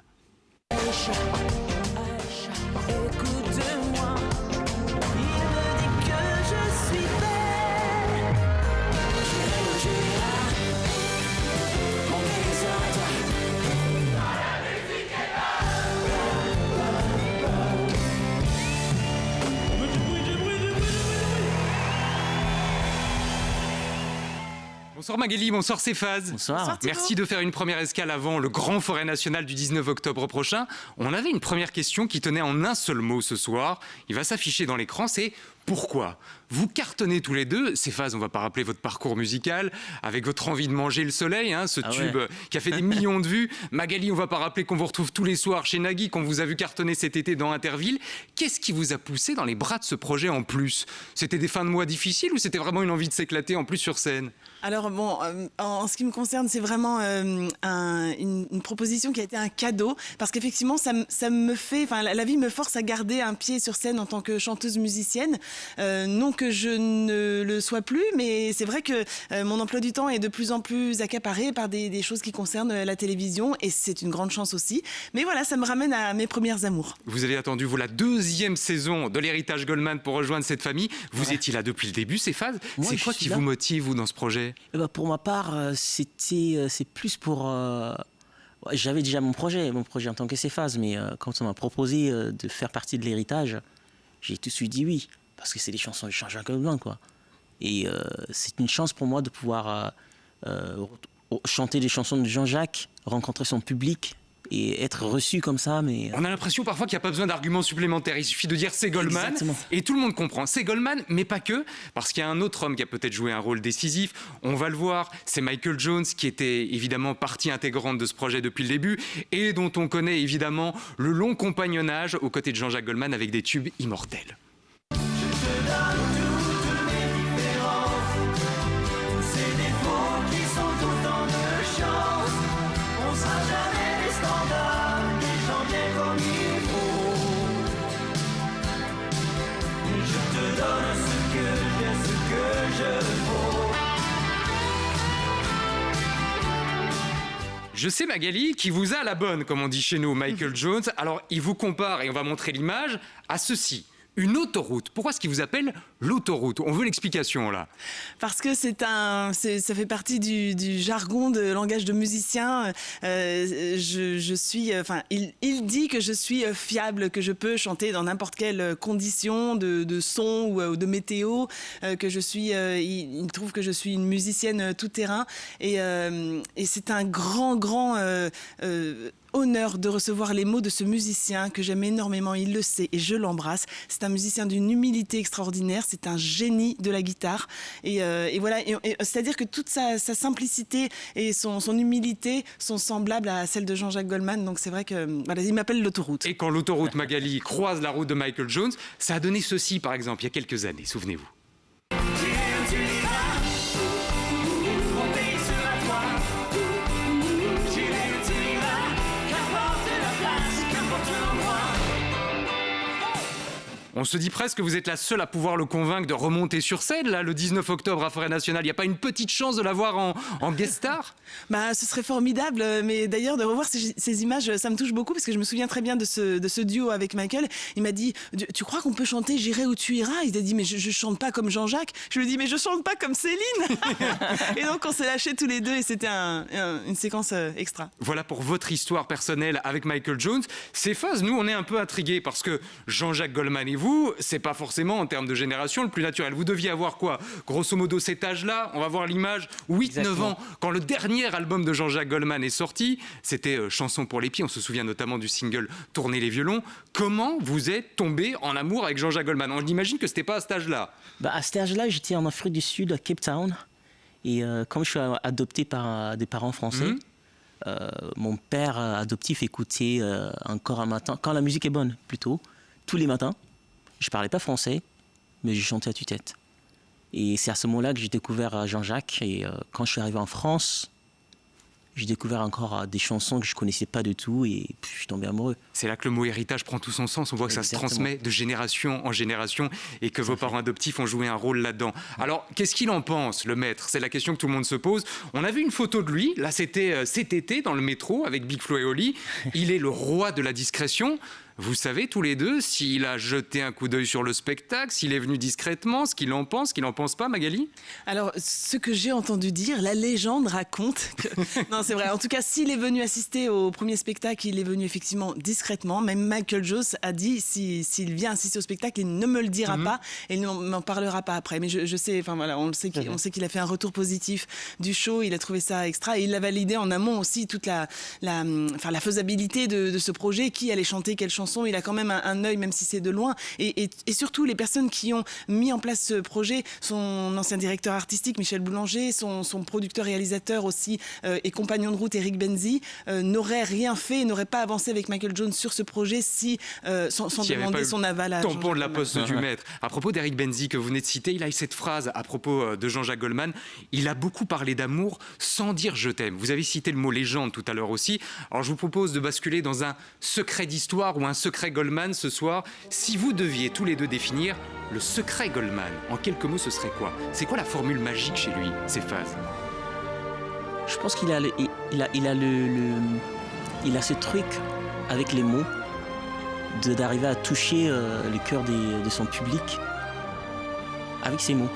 Bonsoir Magali, bonsoir Cephas. Bonsoir. Merci de faire une première escale avant le Grand Forêt National du 19 octobre prochain. On avait une première question qui tenait en un seul mot ce soir. Il va s'afficher dans l'écran, c'est pourquoi ? Vous cartonnez tous les deux. Cephas, on ne va pas rappeler votre parcours musical, avec votre envie de manger le soleil, ce tube qui a fait des millions de vues. Magali, on ne va pas rappeler qu'on vous retrouve tous les soirs chez Nagui, qu'on vous a vu cartonner cet été dans Interville. Qu'est-ce qui vous a poussé dans les bras de ce projet en plus ? C'était des fins de mois difficiles ou c'était vraiment une envie de s'éclater en plus sur scène ? Alors bon, en ce qui me concerne, c'est vraiment une proposition qui a été un cadeau, parce qu'effectivement, ça me fait, la vie me force à garder un pied sur scène en tant que chanteuse musicienne. Non que je ne le sois plus, mais c'est vrai que mon emploi du temps est de plus en plus accaparé par des choses qui concernent la télévision, et c'est une grande chance aussi. Mais voilà, ça me ramène à mes premières amours. Vous avez attendu, la deuxième saison de l'héritage Goldman pour rejoindre cette famille. Vous étiez là depuis le début, Cephas. C'est quoi qui vous motive, vous, dans ce projet ? Pour ma part, c'est plus pour... J'avais déjà mon projet en tant que Cephas, mais quand on m'a proposé de faire partie de l'héritage, j'ai tout de suite dit oui, parce que c'est des chansons de Jean-Jacques Goldman, quoi. Et c'est une chance pour moi de pouvoir chanter des chansons de Jean-Jacques, rencontrer son public et être reçu comme ça. Mais on a l'impression parfois qu'il n'y a pas besoin d'arguments supplémentaires. Il suffit de dire c'est Goldman. Exactement. Et tout le monde comprend. C'est Goldman, mais pas que, parce qu'il y a un autre homme qui a peut-être joué un rôle décisif. On va le voir, c'est Michael Jones, qui était évidemment partie intégrante de ce projet depuis le début et dont on connaît évidemment le long compagnonnage aux côtés de Jean-Jacques Goldman avec des tubes immortels. Je sais, Magali, qui vous a à la bonne, comme on dit chez nous, Michael Jones. Alors, il vous compare, et on va montrer l'image, à ceci. Une autoroute. Pourquoi est-ce qu'il vous appelle l'autoroute ? On veut l'explication, là. Parce que ça fait partie du jargon de langage de musicien. Il dit que je suis fiable, que je peux chanter dans n'importe quelle condition de son ou de météo, que je suis... il trouve que je suis une musicienne tout-terrain. Et c'est un grand honneur de recevoir les mots de ce musicien que j'aime énormément, il le sait et je l'embrasse. C'est un musicien d'une humilité extraordinaire, c'est un génie de la guitare et voilà, c'est-à-dire que toute sa simplicité et son humilité sont semblables à celles de Jean-Jacques Goldman, donc c'est vrai que voilà, il m'appelle l'autoroute. Et quand l'autoroute Magali croise la route de Michael Jones, ça a donné ceci par exemple il y a quelques années, souvenez-vous. On se dit presque que vous êtes la seule à pouvoir le convaincre de remonter sur scène, là, le 19 octobre à Forêt Nationale. Il n'y a pas une petite chance de l'avoir en guest star? Ce serait formidable, mais d'ailleurs de revoir ces images, ça me touche beaucoup parce que je me souviens très bien de ce duo avec Michael. Il m'a dit, tu crois qu'on peut chanter J'irai où tu iras? Il a dit, mais je chante pas comme Jean-Jacques. Je lui ai dit, mais je chante pas comme Céline. Et donc on s'est lâchés tous les deux et c'était une séquence extra. Voilà pour votre histoire personnelle avec Michael Jones. C'est Faz, nous on est un peu intrigués parce que Jean-Jacques Goldman et vous, c'est pas forcément en termes de génération le plus naturel. Vous deviez avoir quoi? Grosso modo cet âge-là, on va voir l'image, 8-9 ans, quand le dernier album de Jean-Jacques Goldman est sorti, c'était Chanson pour les pieds, on se souvient notamment du single Tournez les violons. Comment vous êtes tombé en amour avec Jean-Jacques Goldman? On imagine que c'était pas à cet âge-là. À cet âge-là, j'étais en Afrique du Sud, à Cape Town, et comme je suis adopté par des parents français, mon père adoptif écoutait encore un matin, quand la musique est bonne plutôt, tous les matins. Je parlais pas français, mais je chantais à tue-tête. Et c'est à ce moment-là que j'ai découvert Jean-Jacques. Et quand je suis arrivé en France, j'ai découvert encore des chansons que je connaissais pas du tout et je suis tombé amoureux. C'est là que le mot héritage prend tout son sens. On voit que ça se transmet de génération en génération et que vos parents adoptifs ont joué un rôle là-dedans. Alors, qu'est-ce qu'il en pense, le maître? C'est la question que tout le monde se pose. On a vu une photo de lui. Là, c'était cet été dans le métro avec Big Flo et Oli. Il est le roi de la discrétion. Vous savez tous les deux s'il a jeté un coup d'œil sur le spectacle, s'il est venu discrètement, ce qu'il en pense pas, Magali? Alors, ce que j'ai entendu dire, la légende raconte que... Non, c'est vrai. En tout cas, s'il est venu assister au premier spectacle, il est venu effectivement discrètement. Même Michael Jones a dit, s'il vient assister au spectacle, il ne me le dira pas et il ne m'en parlera pas après. Mais je sais, enfin voilà, on sait qu'il a fait un retour positif du show, il a trouvé ça extra et il a validé en amont aussi toute la faisabilité de ce projet, qui allait chanter quelle chanson. Il a quand même un œil, même si c'est de loin. Et surtout, les personnes qui ont mis en place ce projet, son ancien directeur artistique, Michel Boulanger, son producteur-réalisateur aussi et compagnon de route, Eric Benzi, n'auraient rien fait, n'auraient pas avancé avec Michael Jones sur ce projet sans demander son aval à tampon de la poste du maître. À propos d'Eric Benzi, que vous venez de citer, il a eu cette phrase à propos de Jean-Jacques Goldman. Il a beaucoup parlé d'amour sans dire je t'aime. Vous avez cité le mot légende tout à l'heure aussi. Alors je vous propose de basculer dans un secret d'histoire ou un secret Goldman ce soir. Si vous deviez tous les deux définir le secret Goldman, en quelques mots, ce serait quoi? C'est quoi la formule magique chez lui, ces phases? Je pense qu'il a ce truc avec les mots d'arriver à toucher le cœur de son public avec ses mots,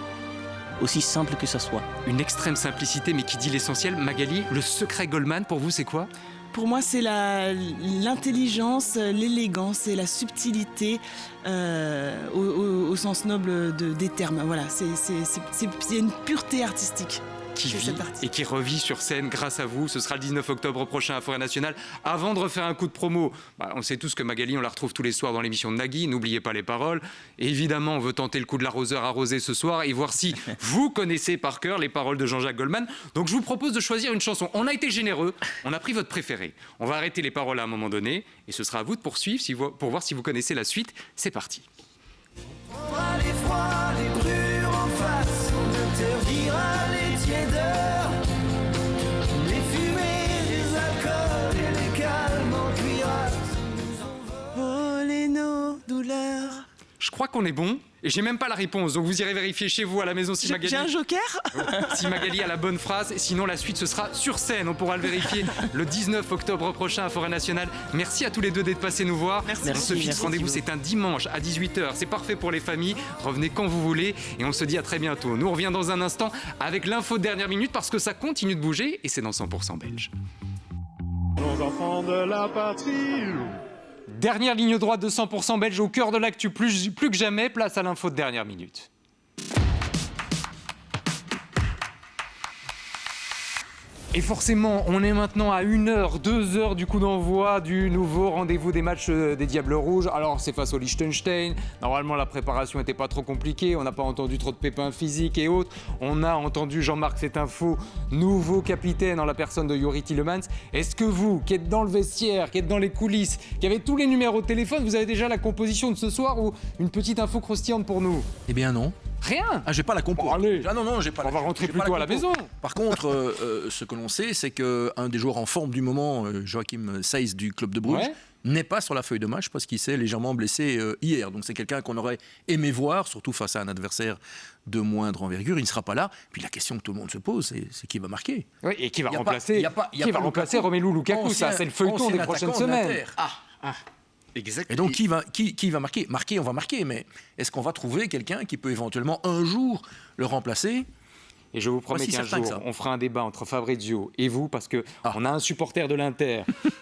aussi simple que ça soit. Une extrême simplicité, mais qui dit l'essentiel. Magali, le secret Goldman, pour vous, c'est quoi? Pour moi, c'est l'intelligence, l'élégance et la subtilité au sens noble des termes. Voilà, c'est une pureté artistique. Qui vit et qui revit sur scène grâce à vous. Ce sera le 19 octobre prochain à Forêt Nationale. Avant de refaire un coup de promo, on sait tous que Magali, on la retrouve tous les soirs dans l'émission de Nagui. N'oubliez pas les paroles. Et évidemment, on veut tenter le coup de l'arroseur arrosé ce soir et voir si vous connaissez par cœur les paroles de Jean-Jacques Goldman. Donc je vous propose de choisir une chanson. On a été généreux, on a pris votre préféré. On va arrêter les paroles à un moment donné et ce sera à vous de poursuivre pour voir si vous connaissez la suite. C'est parti. On prendra les froids, les brûlures en face, on interdira les tiédeurs, les fumées, les alcools et les calmes en cuirasse. Voler nos douleurs. Je crois qu'on est bon et j'ai même pas la réponse, donc vous irez vérifier chez vous à la maison si Magali... J'ai un joker. Si Magali a la bonne phrase, sinon la suite ce sera sur scène, on pourra le vérifier le 19 octobre prochain à Forêt Nationale. Merci à tous les deux d'être passés nous voir. Merci. On se fixe rendez-vous, c'est un dimanche à 18h, c'est parfait pour les familles, revenez quand vous voulez et on se dit à très bientôt. Nous on revient dans un instant avec l'info de dernière minute parce que ça continue de bouger et c'est dans 100% belge. Nos enfants de la patrie. Dernière ligne droite de 100% belge au cœur de l'actu, plus que jamais, place à l'info de dernière minute. Et forcément, on est maintenant à 1h, 2h du coup d'envoi du nouveau rendez-vous des matchs des Diables Rouges. Alors, c'est face au Liechtenstein. Normalement, la préparation n'était pas trop compliquée. On n'a pas entendu trop de pépins physiques et autres. On a entendu Jean-Marc cette info, nouveau capitaine en la personne de Youri Tielemans. Est-ce que vous, qui êtes dans le vestiaire, qui êtes dans les coulisses, qui avez tous les numéros de téléphone, vous avez déjà la composition de ce soir ou une petite info croustillante pour nous? Eh bien non. Rien. Ah, j'ai pas la compo. Allez. Ah non, j'ai pas. On va rentrer plutôt à la maison. Par contre, ce que l'on sait, c'est qu'un des joueurs en forme du moment, Joachim Seiss du club de Bruges, n'est pas sur la feuille de match parce qu'il s'est légèrement blessé hier. Donc c'est quelqu'un qu'on aurait aimé voir, surtout face à un adversaire de moindre envergure. Il ne sera pas là. Puis la question que tout le monde se pose, c'est qui va marquer. Oui, et qui va remplacer Romelu Lukaku. Ça, c'est le feuilleton des prochaines semaines. Exact. Et donc, qui va marquer? Marquer, on va marquer, mais est-ce qu'on va trouver quelqu'un qui peut éventuellement un jour le remplacer? Et je vous promets qu'un jour, on fera un débat entre Fabrizio et vous, parce qu'on a un supporter de l'Inter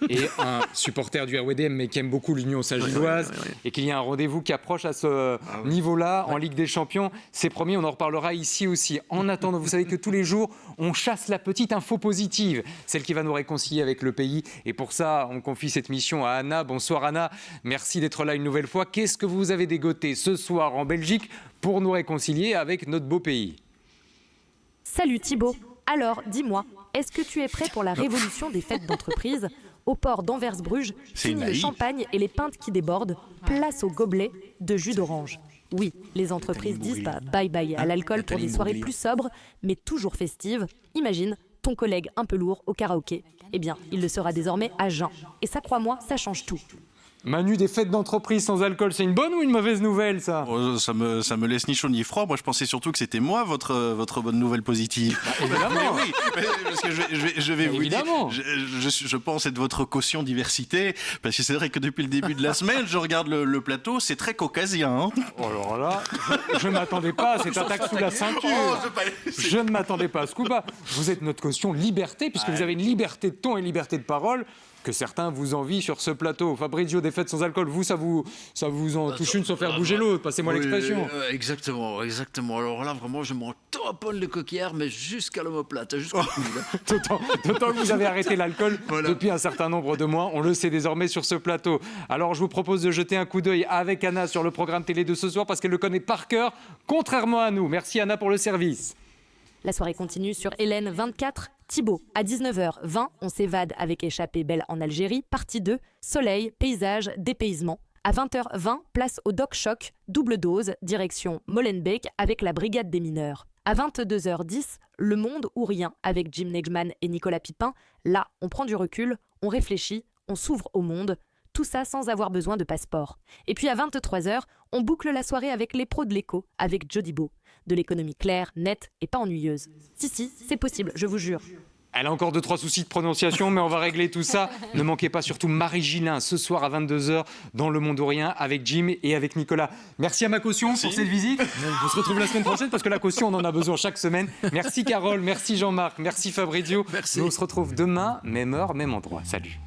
et un supporter du RWDM, mais qui aime beaucoup l'Union Saint-Gilloise, et qu'il y a un rendez-vous qui approche à ce niveau-là, en Ligue des Champions. C'est promis, on en reparlera ici aussi. En attendant, vous savez que tous les jours, on chasse la petite info positive, celle qui va nous réconcilier avec le pays. Et pour ça, on confie cette mission à Anna. Bonsoir Anna, merci d'être là une nouvelle fois. Qu'est-ce que vous avez dégoté ce soir en Belgique pour nous réconcilier avec notre beau pays? Salut Thibaut. Alors, dis-moi, est-ce que tu es prêt pour la révolution des fêtes d'entreprise? Au port d'Anvers-Bruges, fini le champagne et les pintes qui débordent, place au gobelet de jus d'orange. Oui, les entreprises disent bye bye à l'alcool pour des soirées plus sobres, mais toujours festives. Imagine ton collègue un peu lourd au karaoké. Eh bien, il le sera désormais à jeun. Et ça, crois-moi, ça change tout. Manu, des fêtes d'entreprise sans alcool, c'est une bonne ou une mauvaise nouvelle, ça? Ça me laisse ni chaud ni froid. Moi, je pensais surtout que c'était moi, votre bonne nouvelle positive. Évidemment. Oui, parce que je vais vous dire, je pense être votre caution diversité, parce que c'est vrai que depuis le début de la semaine, je regarde le plateau, c'est très caucasien. Hein. Oh, alors là, je ne m'attendais pas à cette attaque sous la ceinture. Je ne m'attendais pas à ce coup-là. Vous êtes notre caution liberté, puisque vous avez une liberté de ton et liberté de parole que certains vous envient sur ce plateau. Fabrizio, des fêtes sans alcool, vous, ça vous en touche une sans faire bouger l'autre, passez-moi l'expression. Exactement. Alors là, vraiment, je m'en tamponne le coquillard, mais jusqu'à l'omoplate, jusqu'au coude. D'autant que vous avez arrêté l'alcool depuis un certain nombre de mois, on le sait désormais sur ce plateau. Alors je vous propose de jeter un coup d'œil avec Anna sur le programme télé de ce soir, parce qu'elle le connaît par cœur, contrairement à nous. Merci Anna pour le service. La soirée continue sur Hélène 24. Thibaut, à 19h20, on s'évade avec Échappée belle en Algérie, partie 2, soleil, paysage, dépaysement. À 20h20, place au Doc Choc, double dose, direction Molenbeek avec la Brigade des mineurs. À 22h10, Le Monde ou Rien avec Jim Neigemann et Nicolas Pipin. Là, on prend du recul, on réfléchit, on s'ouvre au monde. Tout ça sans avoir besoin de passeport. Et puis à 23h, on boucle la soirée avec les pros de l'écho, avec Jody Beau. De l'économie claire, nette et pas ennuyeuse. Si, c'est possible, je vous jure. Elle a encore 2-3 soucis de prononciation, mais on va régler tout ça. Ne manquez pas surtout Marie Gillin ce soir à 22h dans Le Monde ou Rien avec Jim et avec Nicolas. Merci à ma caution pour cette visite. On se retrouve la semaine prochaine parce que la caution, on en a besoin chaque semaine. Merci Carole, merci Jean-Marc, merci Fabrizio. Merci. Nous on se retrouve demain, même heure, même endroit. Salut.